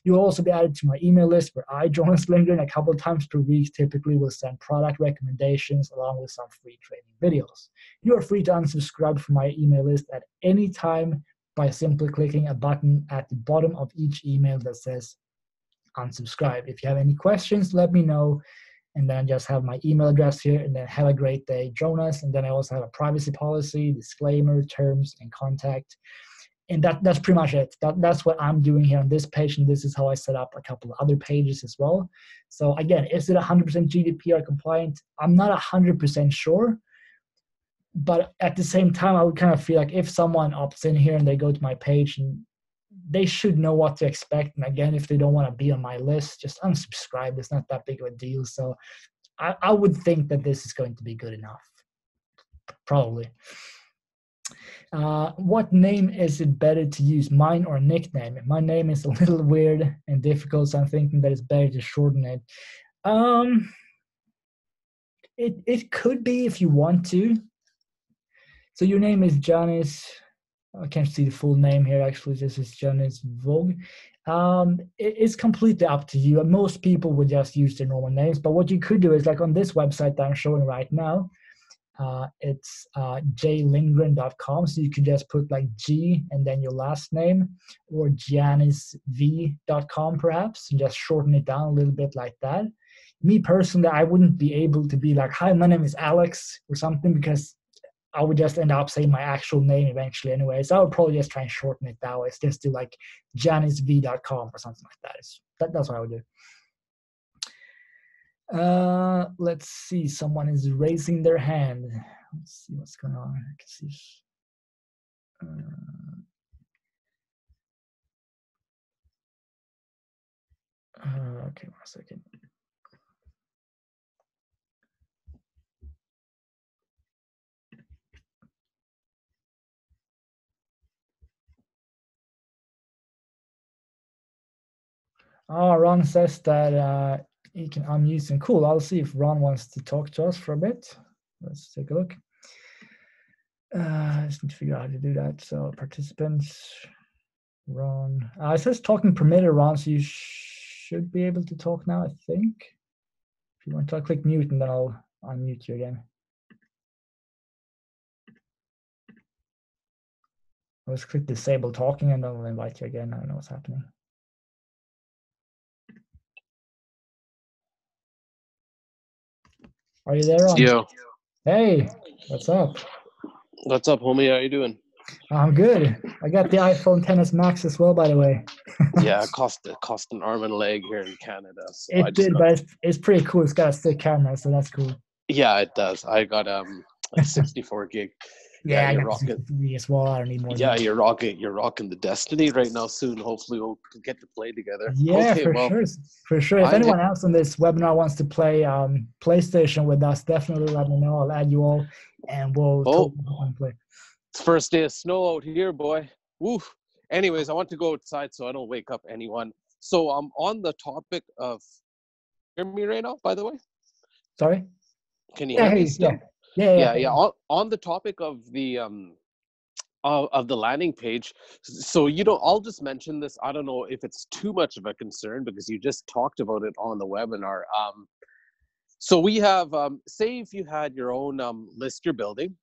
You'll also be added to my email list where I, Jonas Lindgren, a couple of times per week typically will send product recommendations along with some free training videos. You are free to unsubscribe from my email list at any time by simply clicking a button at the bottom of each email that says unsubscribe. If you have any questions, let me know. And then I just have my email address here, and then have a great day, Jonas. And then I also have a privacy policy, disclaimer, terms, and contact. And that's pretty much it. That's what I'm doing here on this page, and this is how I set up a couple of other pages as well. So again, is it 100% GDPR compliant? I'm not 100% sure, but at the same time, I would kind of feel like if someone opts in here and they go to my page, and they should know what to expect. And again, if they don't want to be on my list, just unsubscribe. It's not that big of a deal. So I would think that this is going to be good enough, probably. What name is it better to use, mine or nickname? My name is a little weird and difficult, so I'm thinking that it's better to shorten it. It could be if you want to. So your name is Janis. I can't see the full name here, actually. This is Janis Vogue. It's completely up to you. Most people would just use their normal names, but what you could do is, like on this website that I'm showing right now, it's jlindgren.com, so you could just put like G and then your last name, or janisv.com perhaps, and just shorten it down a little bit like that. Me personally, I wouldn't be able to be like, hi, my name is Alex or something, because I would just end up saying my actual name eventually anyway. So I would probably just try and shorten it that way. It's just do like janisv.com or something like that. That's what I would do. Let's see. Someone is raising their hand. Let's see what's going on. I can see. Okay, 1 second. Oh, Ron says that he can unmute him. Cool. I'll see if Ron wants to talk to us for a bit. Let's take a look. I just need to figure out how to do that. So participants, Ron. It says talking permitted, Ron, so you should be able to talk now, I think. If you want to click mute, and then I'll unmute you again. Let's click disable talking, and then I'll invite you again. I don't know what's happening. Are you there, Ron? Yo. Hey, what's up? What's up, homie? How you doing? I'm good. I got the iPhone XS Max as well, by the way. Yeah, it cost an arm and a leg here in Canada. So I It just did, got. but it's pretty cool. It's got a stick camera, so that's cool. Yeah, it does. I got a 64 gig. Yeah, Yeah, I you're got the rocking. 63 as well. I don't need more than Yeah, that. you're rocking the Destiny right now. Soon, hopefully, we'll get to play together. Yeah, Okay, for well, sure. For sure. If I'm anyone else on this webinar wants to play PlayStation with us, definitely let me know. I'll add you all, and we'll oh, totally hop on and play. it's first day of snow out here, boy. Woo. Anyways, I want to go outside so I don't wake up anyone. So I'm on the topic of. Hear me right now, by the way? Sorry? Can you Yeah, hear me hey, yeah. still? Yeah. Yeah. On the topic of the landing page. So I'll just mention this. I don't know if it's too much of a concern because you just talked about it on the webinar. So we have, say if you had your own list you're building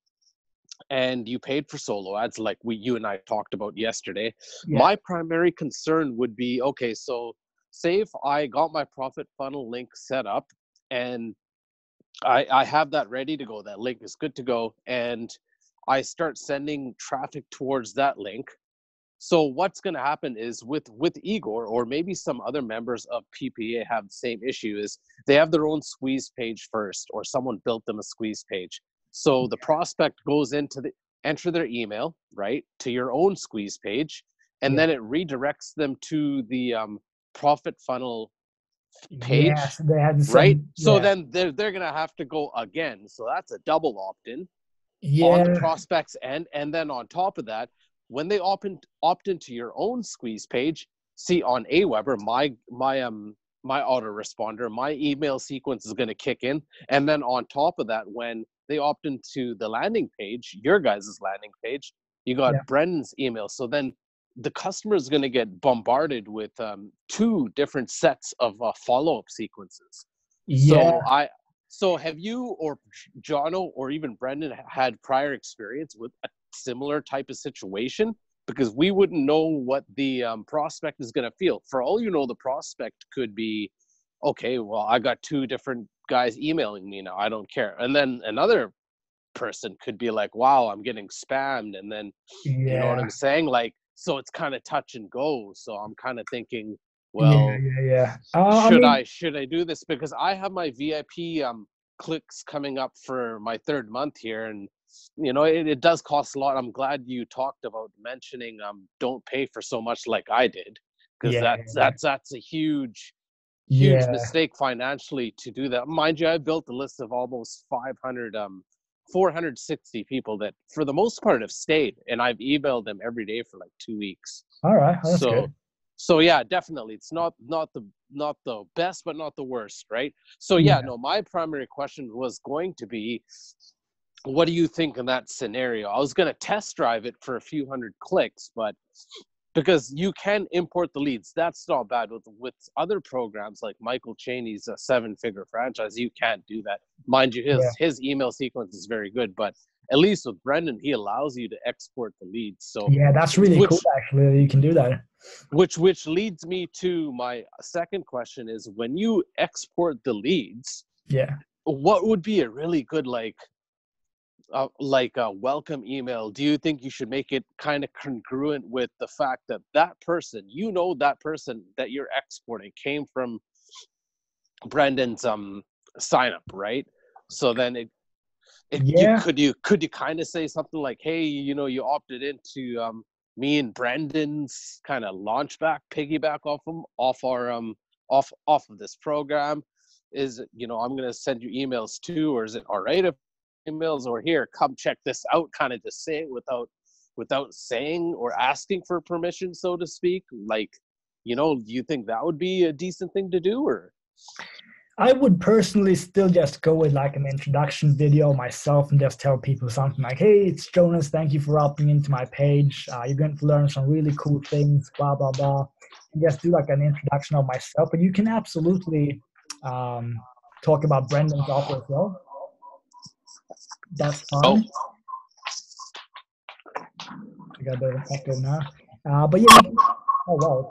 and you paid for solo ads like you and I talked about yesterday. Yeah. My primary concern would be, okay, so say if I got my profit funnel link set up and I have that ready to go, that link is good to go, and I start sending traffic towards that link. So what's going to happen is with Igor or maybe some other members of PPA have the same issue, is they have their own squeeze page first, or someone built them a squeeze page. So the prospect goes enter their email, right, to your own squeeze page, and then it redirects them to the profit funnel page, Yes, they had the right? same. So Yeah. then they're going to have to go again. So that's a double opt-in on the Yeah. prospect's end. And then on top of that, when they opt into your own squeeze page, see on Aweber, my autoresponder, my email sequence is going to kick in. And then on top of that, when they opt into the landing page, your guys' landing page, you got Yeah. Brendan's email. So then the customer is going to get bombarded with two different sets of follow-up sequences. Yeah. So have you or Jono or even Brendan had prior experience with a similar type of situation? Because we wouldn't know what the prospect is going to feel. For all you know, the prospect could be, okay, well, I got two different guys emailing me now. I don't care. And then another person could be like, wow, I'm getting spammed. And then, you know what Yeah. I'm saying? Like, so it's kind of touch and go. So I'm kind of thinking, well, Yeah. I should mean, I do this? Because I have my VIP clicks coming up for my third month here, and it does cost a lot. I'm glad you talked about mentioning don't pay for so much like I did, because yeah. that's a huge Yeah. mistake financially to do that. Mind you, I built a list of almost 460 people that for the most part have stayed, and I've emailed them every day for like 2 weeks. All right. Well, that's So good. so yeah, definitely it's not the best, but not the worst, right? So yeah, Yeah. no, my primary question was going to be, what do you think in that scenario? I was going to test drive it for a few hundred clicks, but because you can import the leads, that's not bad. With other programs like Michael Cheney's 7-figure franchise, you can't do that. Mind you, Yeah. his email sequence is very good, but at least with Brendan, he allows you to export the leads. So Yeah. That's really cool, actually, that you can do that. which leads me to my second question is, when you export the leads, Yeah. what would be a really good like a welcome email? Do you think you should make it kind of congruent with the fact that that person that you're exporting came from Brendan's sign up, right? So then Yeah. could you kind of say something like, hey, you opted into me and Brendan's kind of piggyback off of this program. Is I'm gonna send you emails too, or is it all right if emails, or here, come check this out, kind of just say it without saying or asking for permission, so to speak? Like, do you think that would be a decent thing to do? Or I would personally still just go with like an introduction video myself and just tell people something like, hey, it's Jonas. Thank you for opting into my page. You're going to learn some really cool things, blah, blah, blah. And just do like an introduction of myself. But you can absolutely talk about Brendan's offer as well. That's oh, fine. I got a bit of an echo now. But yeah, oh, well.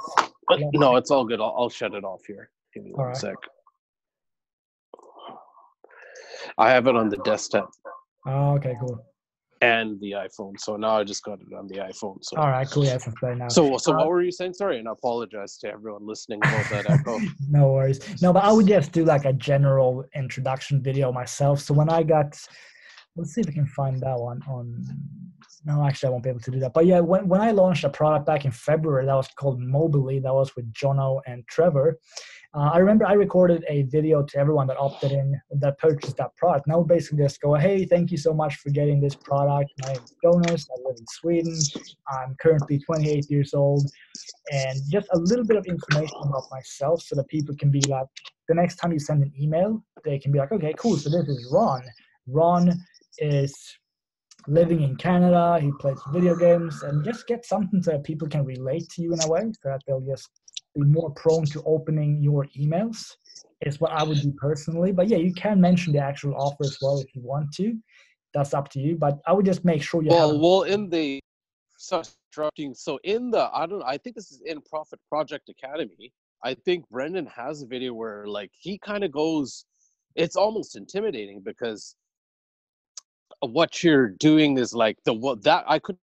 no, it's all good. I'll shut it off here. Give me All one right. sec. I have it on the desktop. Oh, okay, cool. and the iPhone. So now I just got it on the iPhone. So All right, cool. Yeah, it's better now. so what were you saying? Sorry, and I apologize to everyone listening about that echo. No worries. No, but I would just do like a general introduction video myself. So when I got, let's see if we can find that one on. No, actually, I won't be able to do that. But yeah, when I launched a product back in February, that was called Mobily. That was with Jono and Trevor. I remember I recorded a video to everyone that opted in, that purchased that product. Now basically just go, hey, thank you so much for getting this product. My name is Jonas. I live in Sweden. I'm currently 28 years old. And just a little bit of information about myself so that people can be like, the next time you send an email, they can be like, okay, cool. So this is Ron. Ron is living in Canada. He plays video games, and just get something so that people can relate to you in a way, so that they'll just be more prone to opening your emails, is what I would do personally. But yeah, you can mention the actual offer as well if you want to. That's up to you. But I would just make sure you have. Well, in the interrupting. So in the I think this is in Profit Project Academy. I think Brendan has a video where like he kind of goes. It's almost intimidating because what you're doing is like that I could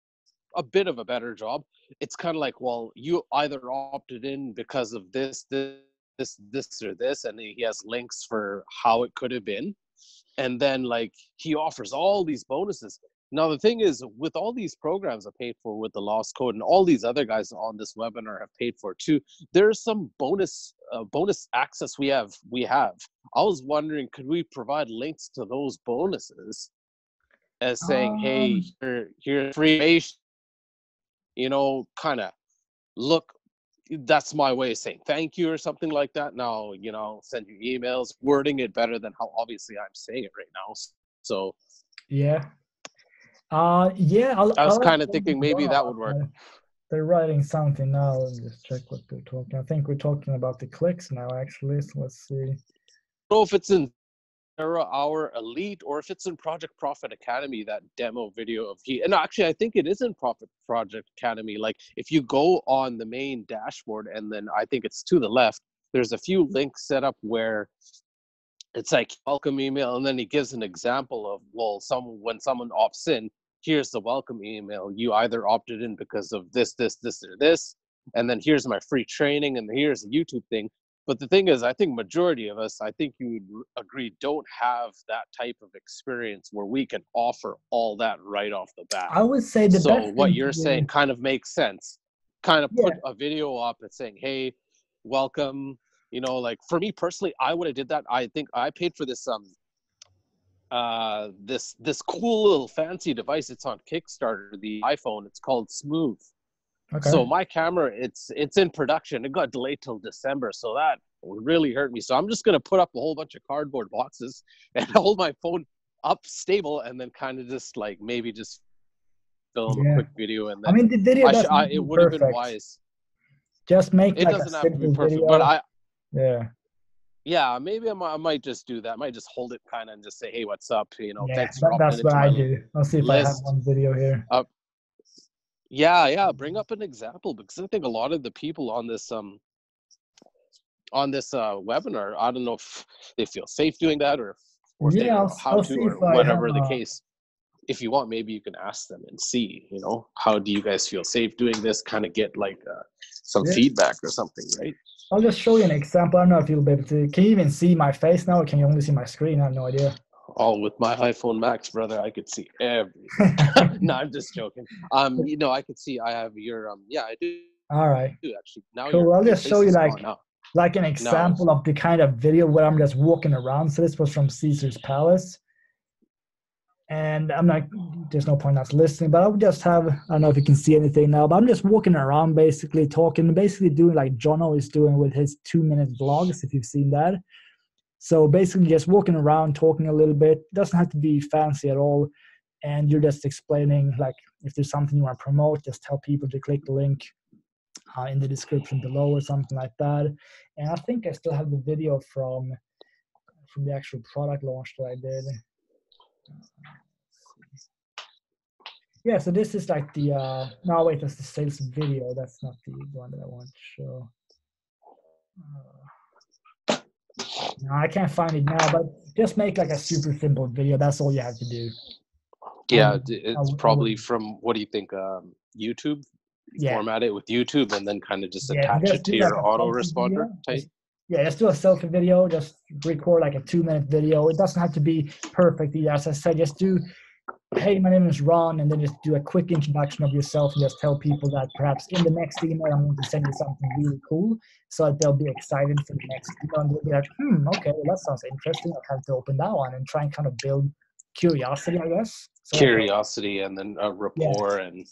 a bit of a better job. It's kind of like, well, you either opted in because of this, or this, and he has links for how it could have been. And then like he offers all these bonuses. Now the thing is, with all these programs I paid for with the Lost Code, and all these other guys on this webinar have paid for too, there's some bonus access we have. I was wondering, could we provide links to those bonuses as saying, hey, here's free information, kind of look, that's my way of saying thank you or something like that. Now, send you emails, wording it better than how obviously I'm saying it right now. So Yeah. I was kind of thinking maybe that would work. They're writing something now. Let me just check what they're talking. I think we're talking about the clicks now, actually. So let's see. I don't know if it's in Our Elite or if it's in Project Profit Academy, that demo video of and actually I think it is in Profit Project Academy. Like if you go on the main dashboard and then I think it's to the left, there's a few links set up where it's like welcome email, and then he gives an example of, well, when someone opts in, here's the welcome email. You either opted in because of this, or this, and then here's my free training, and here's a YouTube thing. But the thing is, I think majority of us, I think you would agree, don't have that type of experience where we can offer all that right off the bat. I would say the best So what you're saying kind of makes sense. Kind of put a video up and saying, hey, welcome. Like for me personally, I would have did that. I think I paid for this this cool little fancy device. It's on Kickstarter, the iPhone. It's called Smooth. Okay. So my camera, it's in production. It got delayed till December, so that really hurt me. So I'm just gonna put up a whole bunch of cardboard boxes and hold my phone up stable, and then kind of just like maybe just film a quick video. And then the video it would have been wise. Just make it like doesn't a have to be perfect, video. But yeah, maybe I might just do that. I might just hold it kind of and just say, hey, what's up? Thanks for that's what I do. I'll see if I have one video here. Bring up an example, because I think a lot of the people on this webinar, I don't know if they feel safe doing that or if they don't know how to, or whatever the case. If you want, maybe you can ask them and see, how do you guys feel safe doing this? Kind of get like some feedback or something, right? I'll just show you an example. I don't know if you'll be able to. Can you even see my face now, or can you only see my screen? I have no idea. Oh, with my iPhone Max, brother, I could see everything. No, I'm just joking. I could see. I have your I do. All right. I do actually. Now cool. I'll just show you like an example of the kind of video where I'm just walking around. So this was from Caesar's Palace. And I'm like, there's no point us listening, but I would just have, I don't know if you can see anything now, but I'm just walking around basically talking, basically doing like Jono is doing with his 2-minute vlogs, if you've seen that. So basically just walking around, talking a little bit. It doesn't have to be fancy at all. And you're just explaining, like, if there's something you want to promote, just tell people to click the link in the description below or something like that. And I think I still have the video from the actual product launch that I did. Yeah, so this is like the no wait, that's the sales video. That's not the one that I want to show. No, I can't find it now, but just make like a super simple video. That's all you have to do. Yeah, it's probably from, what do you think, YouTube? Yeah. Format it with YouTube and then kind of just Yeah, attach just it to do like your a selfie autoresponder video. type. Just do a selfie video. Just record like a 2-minute video. It doesn't have to be perfect either. As I said, just do, hey, my name is Ron, and then just do a quick introduction of yourself and just tell people that perhaps in the next email I'm going to send you something really cool, so that they'll be excited for the next email, and they'll be like, okay, well, that sounds interesting. I'll have to open that one, and try and kind of build curiosity, I guess. So Curiosity and then a rapport, and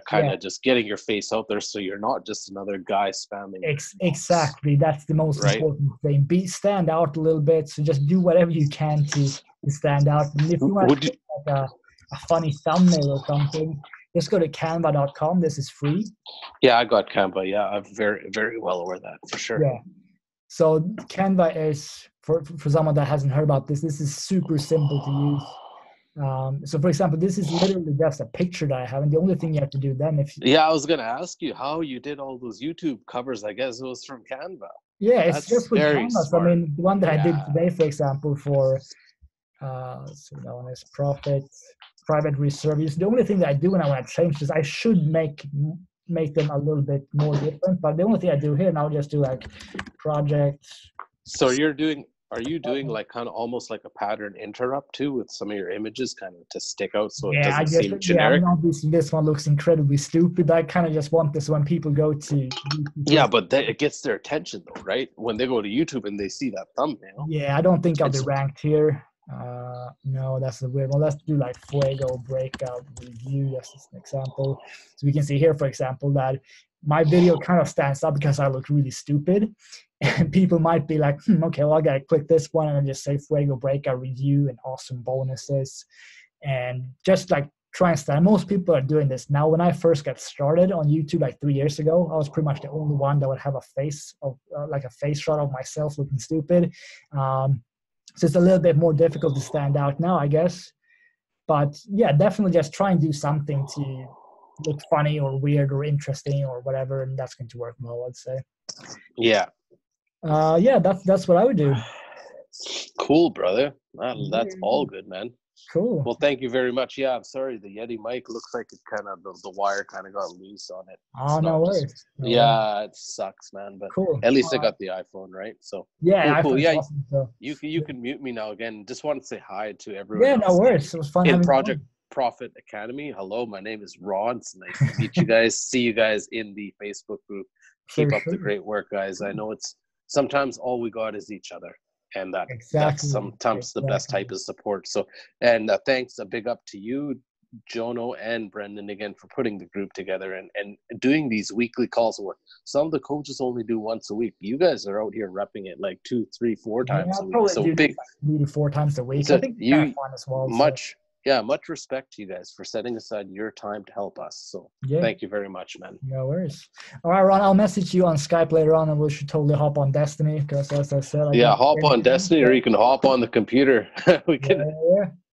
kind of just getting your face out there, so you're not just another guy spamming. Exactly, that's the most important thing. Stand out a little bit. So just do whatever you can to stand out. And if you want to like a funny thumbnail or something, just go to canva.com. This is free. Yeah, I got Canva. Yeah, I'm very, very well aware of that, for sure. Yeah. So Canva is, for someone that hasn't heard about this is super simple to use. So for example, this is literally just a picture that I have, and the only thing you have to do then, I was gonna ask you how you did all those YouTube covers. I guess it was from Canva. Yeah, it's just with Canva. Smart. I mean, the one that I did today, for example, for so that one is private reserve use. The only thing that I do when I want to change this, I should make them a little bit more different. But the only thing I do here, and I'll just do like project. So are you doing like kind of almost like a pattern interrupt too with some of your images kind of to stick out so it doesn't seem generic? Yeah, obviously this one looks incredibly stupid. I kind of just want this when people go to YouTube. Yeah, but it gets their attention though, right? When they go to YouTube and they see that thumbnail. Yeah, I don't think I'll be ranked here. No, that's a weird one. Let's do like Fuego breakout review just as an example. So we can see here, for example, that my video kind of stands out because I look really stupid. And people might be like, okay, well, I gotta click this one and just say Fuego breakout review and awesome bonuses. And just like try and stand. Most people are doing this now. When I first got started on YouTube like 3 years ago, I was pretty much the only one that would have a face of like a face shot of myself looking stupid. So it's a little bit more difficult to stand out now, I guess. But yeah, definitely just try and do something to look funny or weird or interesting or whatever, and that's going to work well, I'd say. Yeah. Yeah, that's what I would do. Cool, brother. That's all good, man. Cool. Well, thank you very much. Yeah, I'm sorry. The Yeti mic looks like it kind of the wire kind of got loose on it. Oh, no worries. It sucks, man. But cool. At least I got the iPhone, right? So yeah, cool. Yeah, awesome, so. You can mute me now again. Just wanted to say hi to everyone. Yeah, no worries. It was fun in Project Profit Academy. Hello, my name is Ron. It's nice to meet you guys. See you guys in the Facebook group. Keep up the great work, guys. I know it's sometimes all we got is each other. And that's sometimes the best type of support. So, and thanks, a big up to you, Jono and Brendan, again, for putting the group together and doing these weekly calls. Where some of the coaches only do once a week. You guys are out here repping it like 2, 3, 4 times a week. So big, 3 to 4 times a week. So I think it's kind of fun as well. Much respect to you guys for setting aside your time to help us. So thank you very much, man. No worries. All right, Ron, I'll message you on Skype later on, and we should totally hop on Destiny because, as I said, hop on Destiny, or you can hop on the computer. We can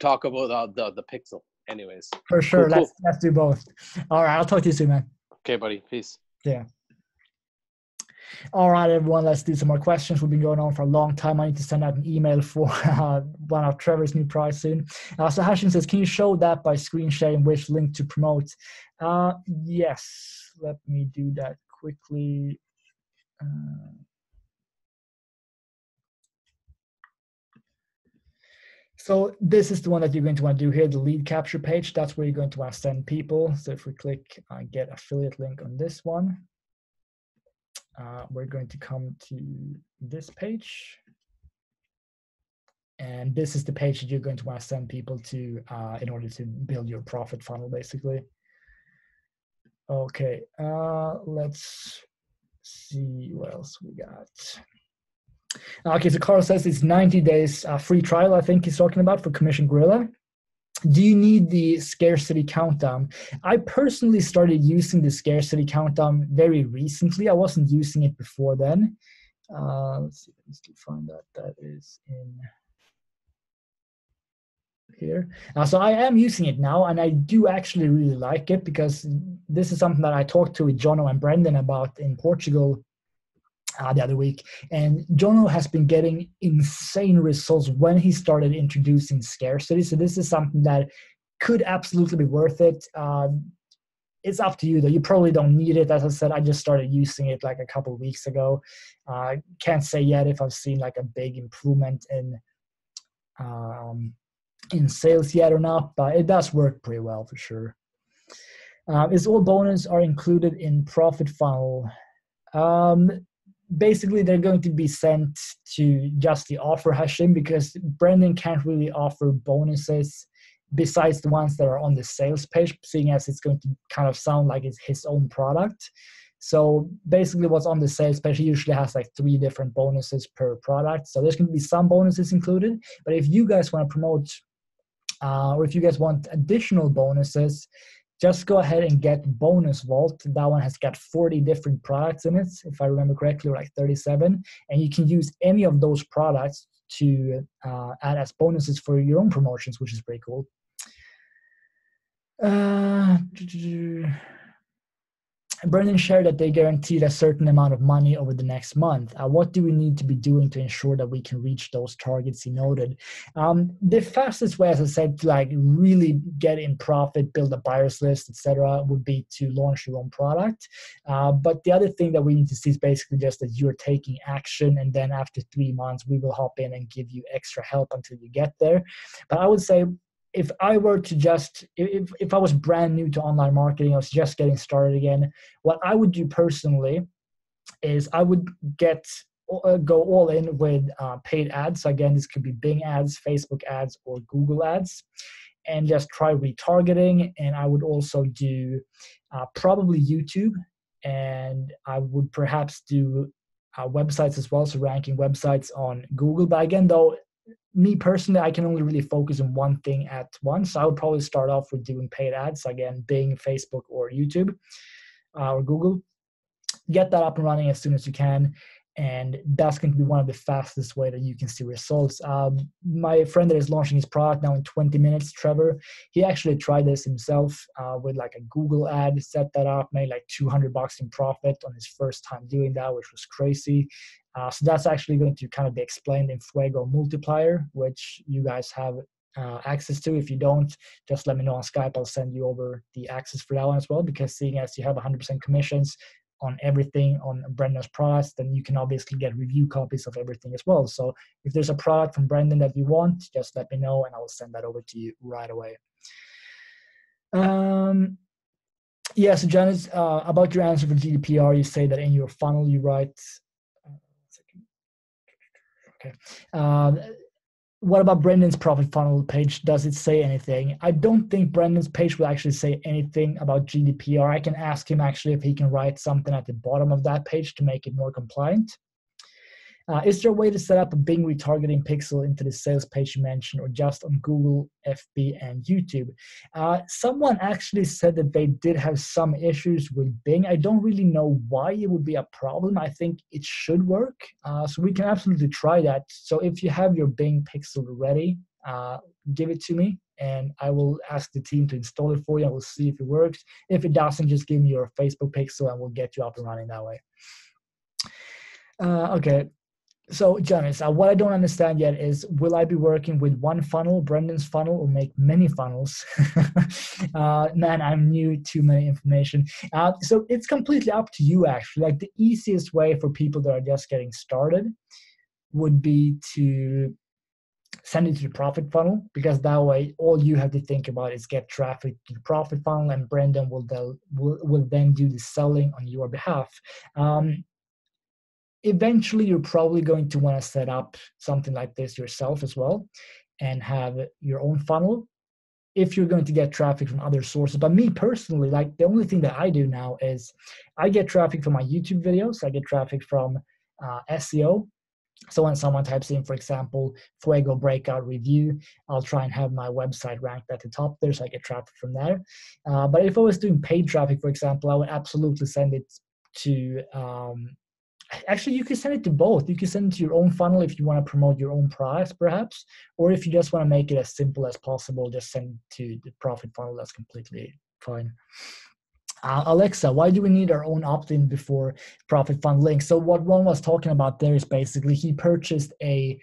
talk about the Pixel. Anyways, for sure. Cool. Let's do both. All right, I'll talk to you soon, man. Okay, buddy. Peace. Yeah. All right, everyone, let's do some more questions. We've been going on for a long time. I need to send out an email for one of Trevor's new prize soon. So Hashim says, can you show that by screen sharing which link to promote? Yes, let me do that quickly. So this is the one that you're going to want to do here, the lead capture page. That's where you're going to want to send people. So if we click get affiliate link on this one, we're going to come to this page. And this is the page that you're going to want to send people to in order to build your profit funnel, basically. Okay, let's see what else we got. Okay, so Carl says it's 90 days free trial, I think he's talking about, for Commission Gorilla. Do you need the scarcity countdown? I personally started using the scarcity countdown very recently. I wasn't using it before then. Let's see, let's find that. That is in here. So I am using it now, and I do actually really like it because this is something that I talked to with Jono and Brendan about in Portugal the other week. And Jono has been getting insane results when he started introducing scarcity. So this is something that could absolutely be worth it. It's up to you though. You probably don't need it. As I said, I just started using it like a couple of weeks ago. Can't say yet if I've seen like a big improvement in sales yet or not, but it does work pretty well for sure. Is all bonus are included in profit funnel? Basically, they're going to be sent to just the offer hashing, because Brendan can't really offer bonuses besides the ones that are on the sales page, seeing as it's going to kind of sound like it's his own product. So basically what's on the sales page, he usually has like 3 different bonuses per product. So there's going to be some bonuses included. But if you guys want to promote or if you guys want additional bonuses, just go ahead and get Bonus Vault. That one has got 40 different products in it, if I remember correctly, or like 37. And you can use any of those products to add as bonuses for your own promotions, which is pretty cool. Brendan shared that they guaranteed a certain amount of money over the next month. What do we need to be doing to ensure that we can reach those targets he noted? The fastest way, as I said, to like really get in profit, build a buyers list, etc., would be to launch your own product. But the other thing that we need to see is basically just that you're taking action, and then after 3 months, we will hop in and give you extra help until you get there. But I would say, if I were to just, if I was brand new to online marketing, I was just getting started again, what I would do personally is I would go all in with paid ads. So again, this could be Bing ads, Facebook ads, or Google ads, and just try retargeting. And I would also do probably YouTube, and I would perhaps do websites as well, so ranking websites on Google. But again, though, me personally, I can only really focus on one thing at once. So I would probably start off with doing paid ads, again, Bing, Facebook, or YouTube, or Google. Get that up and running as soon as you can. And that's going to be one of the fastest way that you can see results. My friend that is launching his product now in 20 minutes, Trevor, he actually tried this himself with like a Google ad, set that up, made like $200 in profit on his first time doing that, which was crazy. So that's actually going to kind of be explained in Fuego Multiplier, which you guys have access to. If you don't, just let me know on Skype. I'll send you over the access for that one as well, because seeing as you have 100% commissions on everything on Brendan's products, then you can obviously get review copies of everything as well. So if there's a product from Brendan that you want, just let me know and I will send that over to you right away. Yeah, so Janice, about your answer for GDPR, you say that in your funnel you write, okay. What about Brendan's profit funnel page? Does it say anything? I don't think Brendan's page will actually say anything about GDPR. I can ask him actually if he can write something at the bottom of that page to make it more compliant. Is there a way to set up a Bing retargeting pixel into the sales page you mentioned, or just on Google, FB, and YouTube? Someone actually said that they did have some issues with Bing. I don't really know why it would be a problem. I think it should work. So we can absolutely try that. So if you have your Bing pixel ready, give it to me and I will ask the team to install it for you. I will see if it works. If it doesn't, just give me your Facebook pixel and we'll get you up and running that way. Okay. So, Janice, what I don't understand yet is, will I be working with one funnel, Brendan's funnel, or make many funnels? Man, I'm new, too many information. So it's completely up to you, actually. Like, the easiest way for people that are just getting started would be to send it to the profit funnel, because that way all you have to think about is get traffic to the profit funnel, and Brendan will then do the selling on your behalf. Eventually, you're probably going to want to set up something like this yourself as well and have your own funnel if you're going to get traffic from other sources. But me personally, like, the only thing that I do now is I get traffic from my YouTube videos. I get traffic from SEO. So when someone types in, for example, Fuego breakout review, I'll try and have my website ranked at the top there, so I get traffic from there. But if I was doing paid traffic, for example, I would absolutely send it to actually, you can send it to both. You can send it to your own funnel if you want to promote your own products, perhaps, or if you just want to make it as simple as possible, just send it to the profit funnel. That's completely fine. Alexa, why do we need our own opt-in before profit fund link? So what Ron was talking about there is basically he purchased a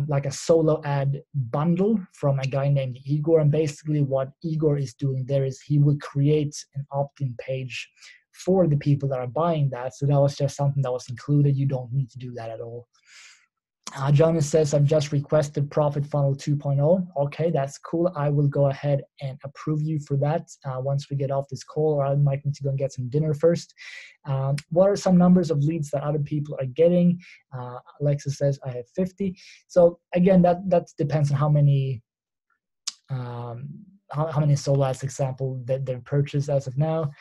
like a solo ad bundle from a guy named Igor, and basically what Igor is doing there is he will create an opt-in page for the people that are buying that. So that was just something that was included. You don't need to do that at all. Jonas says, I've just requested Profit Funnel 2.0. Okay, that's cool. I will go ahead and approve you for that once we get off this call, or I might need to go and get some dinner first. What are some numbers of leads that other people are getting? Alexa says, I have 50. So again, that depends on how many how many solo ads, example, that they've purchased as of now.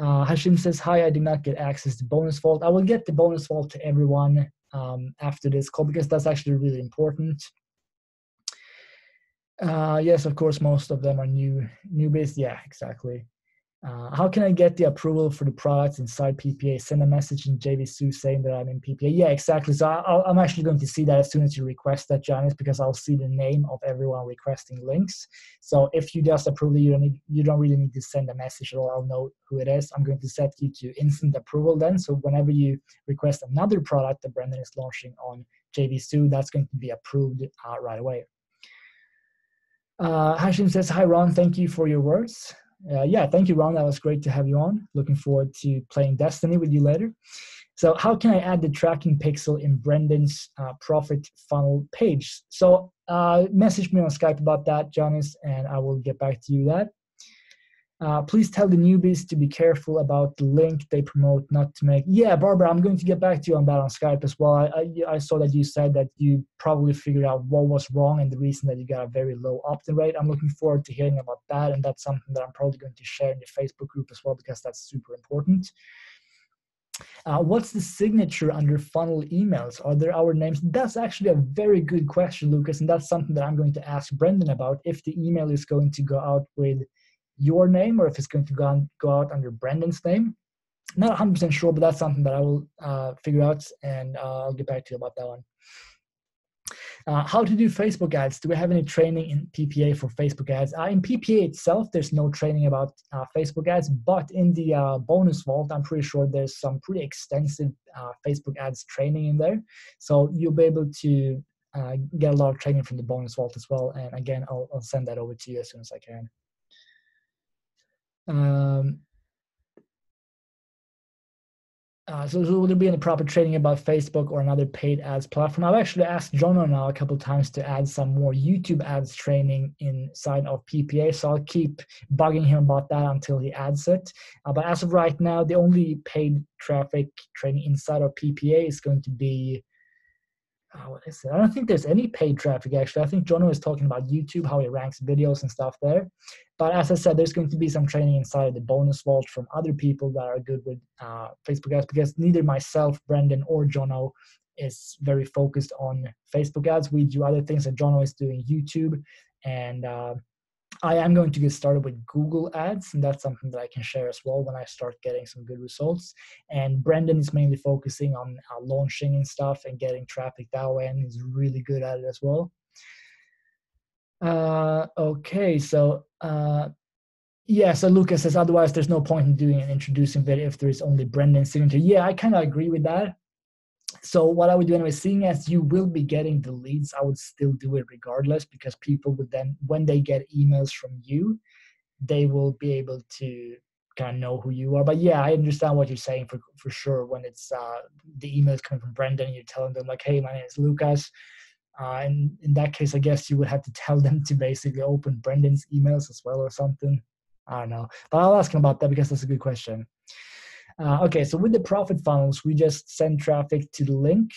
Hashim says, hi, I did not get access to Bonus Vault. I will get the Bonus Vault to everyone after this call, because that's actually really important. Yes, of course, most of them are newbies. Yeah, exactly. How can I get the approval for the products inside PPA? Send a message in JVSU saying that I'm in PPA. Yeah, exactly. So I'm actually going to see that as soon as you request that, Janice, because I'll see the name of everyone requesting links. So if you just approve it, you don't really need to send a message at all. I'll know who it is. I'm going to set you to instant approval then. So whenever you request another product that Brendan is launching on JVSU, that's going to be approved right away. Hashim says, hi, Ron. Thank you for your words. Yeah, thank you, Ron. That was great to have you on. Looking forward to playing Destiny with you later. So how can I add the tracking pixel in Brendan's profit funnel page? So message me on Skype about that, Jonas, and I will get back to you that. Please tell the newbies to be careful about the link they promote, not to make. Yeah, Barbara, I'm going to get back to you on that on Skype as well. I saw that you said that you probably figured out what was wrong and the reason that you got a very low opt-in rate. I'm looking forward to hearing about that, and that's something that I'm probably going to share in the Facebook group as well, because that's super important. What's the signature under funnel emails? Are there our names? That's actually a very good question, Lucas, and that's something that I'm going to ask Brendan about, if the email is going to go out with your name or if it's going to go out under Brendan's name. Not 100% sure, but that's something that I will figure out, and I'll get back to you about that one. How to do Facebook ads? Do we have any training in PPA for Facebook ads? In PPA itself, there's no training about Facebook ads, but in the bonus vault, I'm pretty sure there's some pretty extensive Facebook ads training in there. So you'll be able to get a lot of training from the bonus vault as well. And again, I'll send that over to you as soon as I can. So will there be any proper training about Facebook or another paid ads platform? I've actually asked Jono now a couple of times to add some more YouTube ads training inside of PPA, so I'll keep bugging him about that until he adds it. But as of right now, the only paid traffic training inside of PPA is going to be, what is it? I don't think there's any paid traffic, actually. I think Jono is talking about YouTube, how he ranks videos and stuff there. But as I said, there's going to be some training inside the bonus vault from other people that are good with Facebook ads, because neither myself, Brendan, or Jono is very focused on Facebook ads. We do other things, and Jono is doing YouTube. And I am going to get started with Google ads, and that's something that I can share as well when I start getting some good results. And Brendan is mainly focusing on launching and stuff and getting traffic that way, and he's really good at it as well. Okay, so yeah, so Lucas says, otherwise there's no point in doing an introducing video if there is only Brendan's signature. Yeah, I kind of agree with that. So what I would do anyway, seeing as you will be getting the leads, I would still do it regardless, because people would then, when they get emails from you, they will be able to kind of know who you are. But yeah, I understand what you're saying for sure. When it's the emails coming from Brendan, you're telling them like, hey, my name is Lucas. And in that case, I guess you would have to tell them to basically open Brendan's emails as well or something. I don't know. But I'll ask him about that, because that's a good question. Okay, so with the profit funnels, we just send traffic to the link.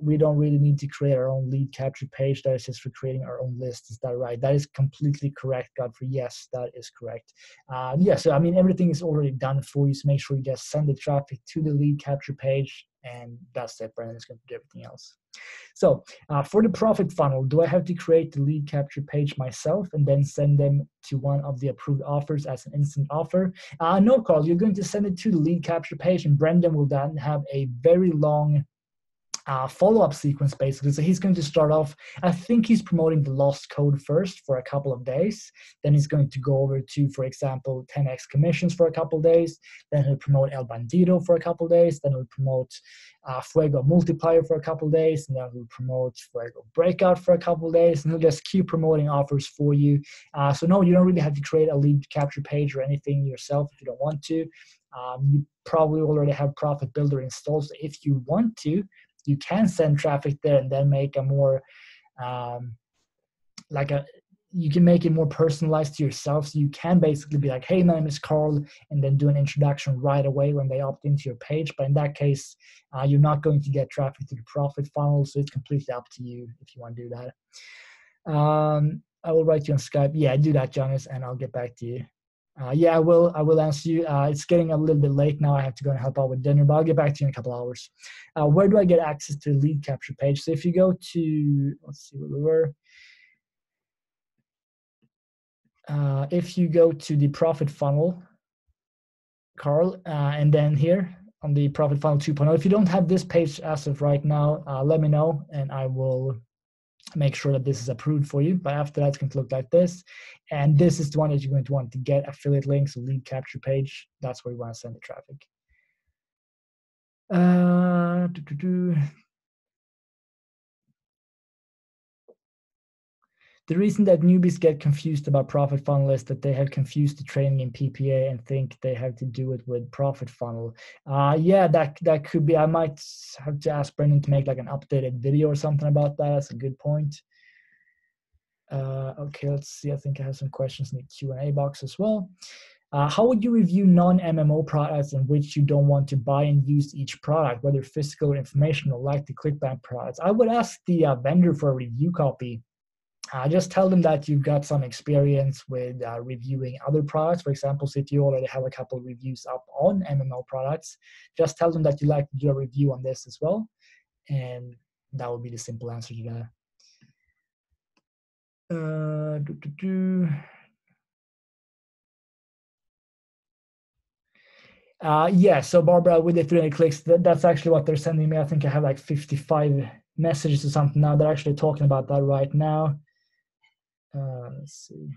We don't really need to create our own lead capture page. That is just for creating our own list. Is that right? That is completely correct, Godfrey. Yes, that is correct. Yeah, so I mean, everything is already done for you. So make sure you just send the traffic to the lead capture page, and that's it. Brendan is going to do everything else. So for the profit funnel, do I have to create the lead capture page myself and then send them to one of the approved offers as an instant offer? No, Carl, you're going to send it to the lead capture page, and Brendan will then have a very long follow-up sequence basically. So he's going to start off, I think he's promoting the lost code first for a couple of days. Then he's going to go over to, for example, 10x commissions for a couple of days. Then he'll promote El Bandido for a couple of days. Then he'll promote Fuego Multiplier for a couple of days. And then he'll promote Fuego Breakout for a couple of days. And he'll just keep promoting offers for you. So no, you don't really have to create a lead capture page or anything yourself if you don't want to. You probably already have Profit Builder installed. So if you want to, you can send traffic there and then make a more you can make it more personalized to yourself. So you can basically be like, hey, my name is Carl, and then do an introduction right away when they opt into your page. But in that case, you're not going to get traffic to the profit funnel. So it's completely up to you if you want to do that. I will write you on Skype. Yeah, do that, Jonas, and I'll get back to you. Yeah, I will answer you. It's getting a little bit late now. I have to go and help out with dinner, but I'll get back to you in a couple hours. Where do I get access to the lead capture page? So if you go to, let's see where we were. If you go to the profit funnel, Carl, and then here on the profit funnel 2.0, if you don't have this page as of right now, let me know and I will make sure that this is approved for you. But after that, it's going to look like this. And this is the one that you're going to want to get affiliate links, so lead capture page. That's where you want to send the traffic. The reason that newbies get confused about profit funnel is that they have confused the training in PPA and think they have to do it with profit funnel. Yeah, that could be. I might have to ask Brendan to make like an updated video or something about that. That's a good point. Okay, let's see. I think I have some questions in the Q&A box as well. How would you review non-MMO products in which you don't want to buy and use each product, whether physical or informational, like the ClickBank products? I would ask the vendor for a review copy. Just tell them that you've got some experience with reviewing other products. For example, so if you already have a couple of reviews up on MMO products, just tell them that you'd like to do a review on this as well. And that would be the simple answer to that. Yeah, so Barbara, with the 300 clicks, that's actually what they're sending me. I think I have like 55 messages or something now. They're actually talking about that right now. Let's see.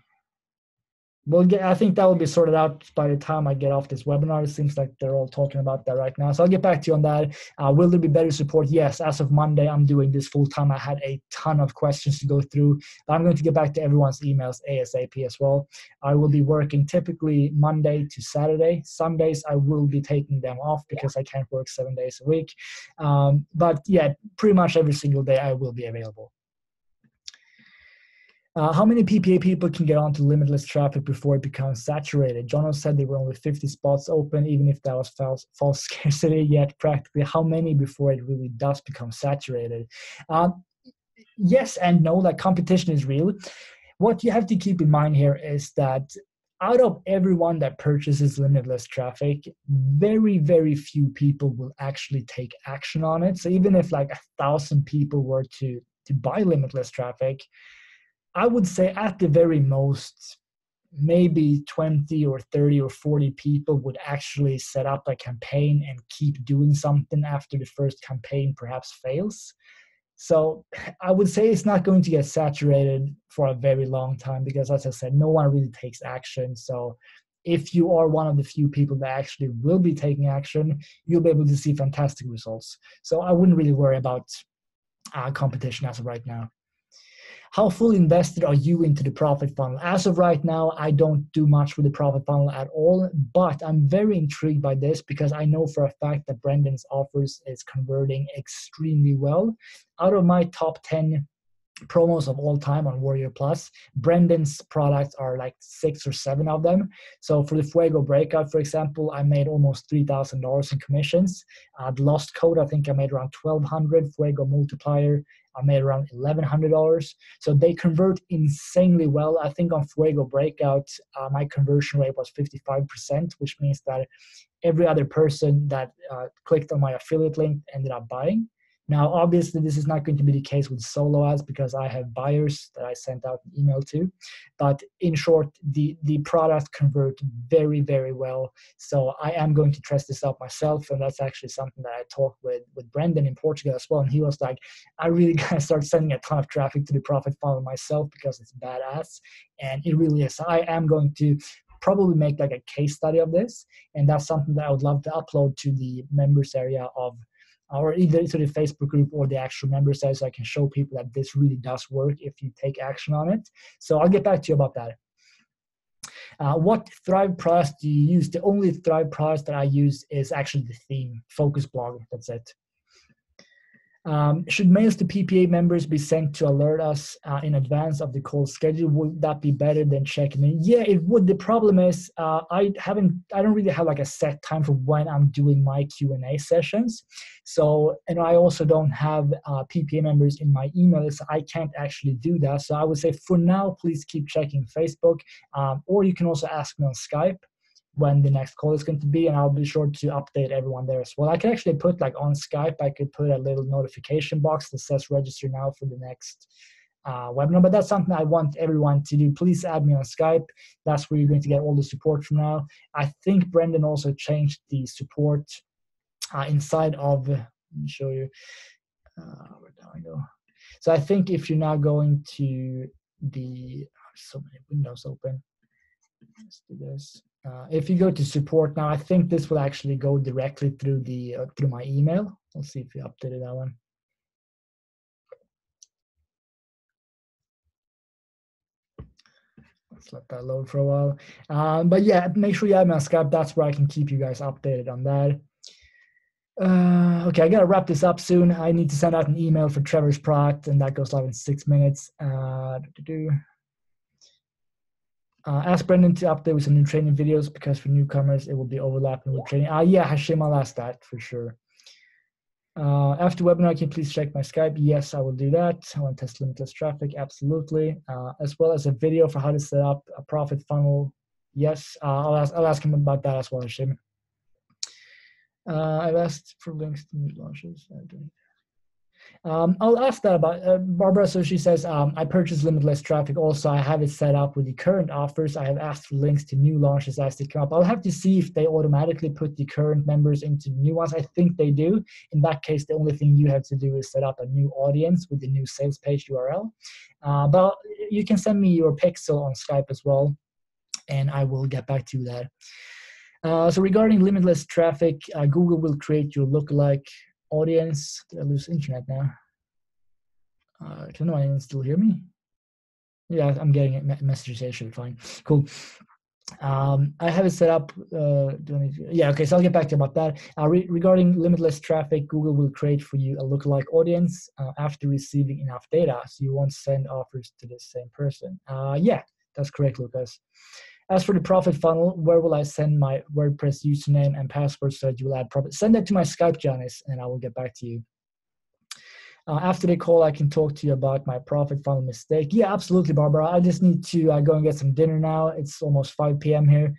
I think that will be sorted out by the time I get off this webinar. It seems like they're all talking about that right now. So I'll get back to you on that. Will there be better support? Yes, as of Monday, I'm doing this full time. I had a ton of questions to go through. But I'm going to get back to everyone's emails ASAP as well. I will be working typically Monday to Saturday. Sundays, I will be taking them off because I can't work 7 days a week. But yeah, pretty much every single day I will be available. How many PPA people can get onto limitless traffic before it becomes saturated? Jono said there were only 50 spots open, even if that was false scarcity, yet practically how many before it really does become saturated? Yes and no, like competition is real. What you have to keep in mind here is that out of everyone that purchases limitless traffic, very, very few people will actually take action on it. So even if like 1,000 people were to buy limitless traffic, I would say at the very most, maybe 20 or 30 or 40 people would actually set up a campaign and keep doing something after the first campaign perhaps fails. So I would say it's not going to get saturated for a very long time because, as I said, no one really takes action. So if you are one of the few people that actually will be taking action, you'll be able to see fantastic results. So I wouldn't really worry about competition as of right now. How fully invested are you into the profit funnel? As of right now, I don't do much with the profit funnel at all, but I'm very intrigued by this because I know for a fact that Brendan's offers is converting extremely well. Out of my top 10 promos of all time on Warrior Plus, Brendan's products are like 6 or 7 of them. So for the Fuego Breakout, for example, I made almost $3,000 in commissions. The Lost Code, I think I made around $1,200. Fuego Multiplier, I made around $1,100. So they convert insanely well. I think on Fuego Breakout, my conversion rate was 55%, which means that every other person that clicked on my affiliate link ended up buying. Now, obviously, this is not going to be the case with solo ads because I have buyers that I sent out an email to. But in short, the product convert very, very well. So I am going to test this out myself. And that's actually something that I talked with Brendan in Portugal as well. And he was like, I really got to start sending a ton of traffic to the profit funnel myself because it's badass. And it really is. I am going to probably make like a case study of this. And that's something that I would love to upload to the members area of, or either to the Facebook group or the actual member site, so I can show people that this really does work if you take action on it. So I'll get back to you about that. What Thrive products do you use? The only Thrive products that I use is actually the theme, Focus Blog. That's it. Should mails to PPA members be sent to alert us in advance of the call schedule? Would that be better than checking in? Yeah, it would. The problem is I don't really have like a set time for when I'm doing my Q&A sessions. So, and I also don't have PPA members in my email, so I can't actually do that. So I would say for now, please keep checking Facebook, or you can also ask me on Skype when the next call is going to be, and I'll be sure to update everyone there as well. I can actually put like on Skype, I could put a little notification box that says register now for the next webinar, but that's something I want everyone to do. Please add me on Skype. That's where you're going to get all the support from now. I think Brendan also changed the support inside of, let me show you, where do I go? So I think if you're now going to the, so many windows open. Let's do this. If you go to support now, I think this will actually go directly through the through my email. Let's see if we updated that one. Let's let that load for a while. But yeah, make sure you add me on Skype. That's where I can keep you guys updated on that. Okay, I gotta wrap this up soon. I need to send out an email for Trevor's product, and that goes live in 6 minutes. Ask Brendan to update with some new training videos because for newcomers, it will be overlapping with training. Yeah, Hashim, I'll ask that for sure. After webinar, can you please check my Skype? Yes, I will do that. I want to test limitless traffic, absolutely. As well as a video for how to set up a profit funnel. Yes, I'll ask him about that as well, Hashim. I've asked for links to new launches. I'll ask that about Barbara. So she says, I purchased limitless traffic. Also, I have it set up with the current offers. I have asked for links to new launches as they come up. I'll have to see if they automatically put the current members into new ones. I think they do. In that case, the only thing you have to do is set up a new audience with the new sales page URL. But you can send me your pixel on Skype as well, and I will get back to you there. So regarding limitless traffic, Google will create your lookalike audience. Did I lose internet now? Can anyone still hear me? Yeah, I'm getting messages here. Should be fine. Cool. I have it set up. Yeah, okay, so I'll get back to you about that. Regarding limitless traffic, Google will create for you a lookalike audience after receiving enough data, so you won't send offers to the same person. Yeah, that's correct, Lucas. As for the profit funnel, where will I send my WordPress username and password so that you will add profit? Send that to my Skype, Janice, and I will get back to you. After the call, I can talk to you about my profit funnel mistake. Yeah, absolutely, Barbara. I just need to go and get some dinner now. It's almost 5 p.m. here.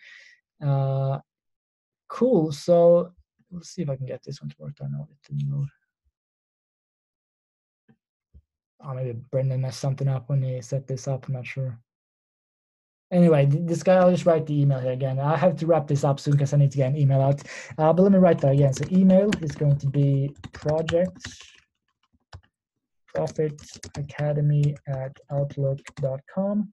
Cool. So let's see if I can get this one to work. I know it didn't load. Oh, maybe Brendan messed something up when he set this up. I'm not sure. Anyway, this guy, I'll just write the email here again. I have to wrap this up soon because I need to get an email out. But let me write that again. So email is going to be projectprofitacademy@outlook.com.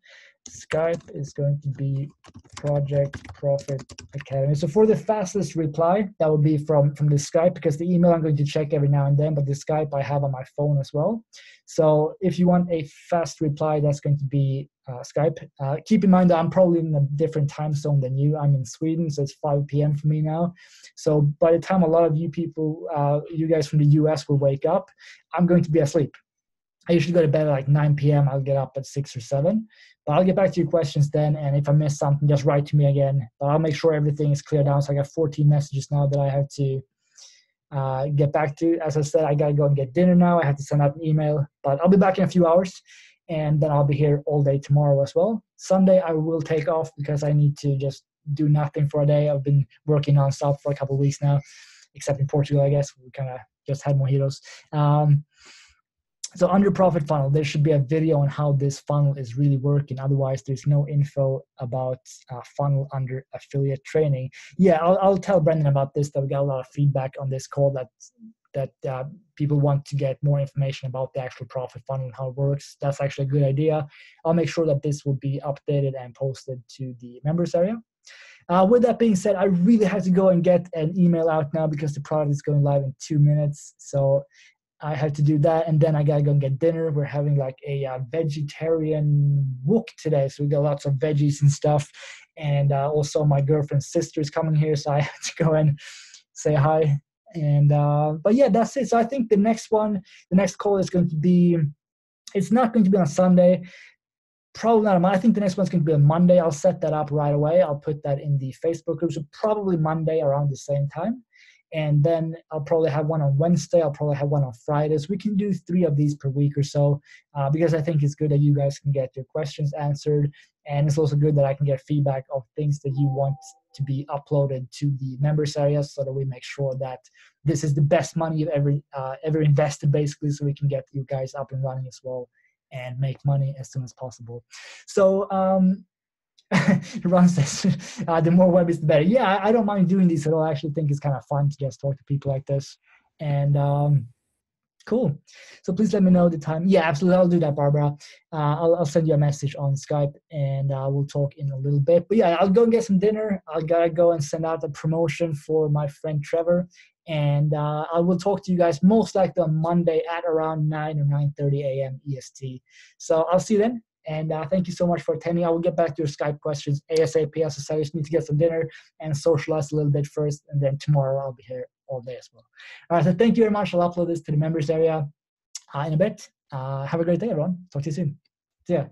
Skype is going to be Project Profit Academy. So for the fastest reply, that will be from the Skype, because the email I'm going to check every now and then, but the Skype I have on my phone as well. So if you want a fast reply, that's going to be Skype. Keep in mind that I'm probably in a different time zone than you. I'm in Sweden, so it's 5 p.m. for me now. So by the time a lot of you people, you guys from the US will wake up, I'm going to be asleep. I usually go to bed at like 9 p.m. I'll get up at 6 or 7. But I'll get back to your questions then. And if I miss something, just write to me again. But I'll make sure everything is cleared down. So I got 14 messages now that I have to get back to. As I said, I got to go and get dinner now. I have to send out an email. But I'll be back in a few hours. And then I'll be here all day tomorrow as well. Sunday, I will take off because I need to just do nothing for a day. I've been working nonstop for a couple of weeks now, except in Portugal, I guess. We kind of just had mojitos. So under profit funnel, there should be a video on how this funnel is really working. Otherwise, there's no info about funnel under affiliate training. Yeah, I'll tell Brendan about this. That we got a lot of feedback on this call that people want to get more information about the actual profit funnel and how it works. That's actually a good idea. I'll make sure that this will be updated and posted to the members area. With that being said, I really have to go and get an email out now because the product is going live in 2 minutes. So I have to do that, and then I gotta go and get dinner. We're having like a vegetarian wok today, so we got lots of veggies and stuff. And also my girlfriend's sister is coming here, so I have to go and say hi. And but yeah, that's it. So I think the next call is going to be. It's not going to be on Sunday. Probably not. I think the next one's going to be on Monday. I'll set that up right away. I'll put that in the Facebook group. So probably Monday around the same time. And then I'll probably have one on Wednesday. I'll probably have one on Fridays. We can do 3 of these per week or so because I think it's good that you guys can get your questions answered. And it's also good that I can get feedback of things that you want to be uploaded to the members area so that we make sure that this is the best money you've ever invested, basically, so we can get you guys up and running as well and make money as soon as possible. So Ron says, the more web is the better. Yeah, I don't mind doing these at all. I actually think it's kind of fun to just talk to people like this. And cool. So please let me know the time. Yeah, absolutely. I'll do that, Barbara. I'll send you a message on Skype, and we'll talk in a little bit. But yeah, I'll go and get some dinner. I gotta go and send out a promotion for my friend Trevor. And I will talk to you guys most likely on Monday at around 9 or 9:30 a.m. EST. So I'll see you then. And thank you so much for attending. I will get back to your Skype questions ASAP. As I just need to get some dinner and socialize a little bit first. And then tomorrow I'll be here all day as well. All right, so thank you very much. I'll upload this to the members area in a bit. Have a great day, everyone. Talk to you soon. See ya.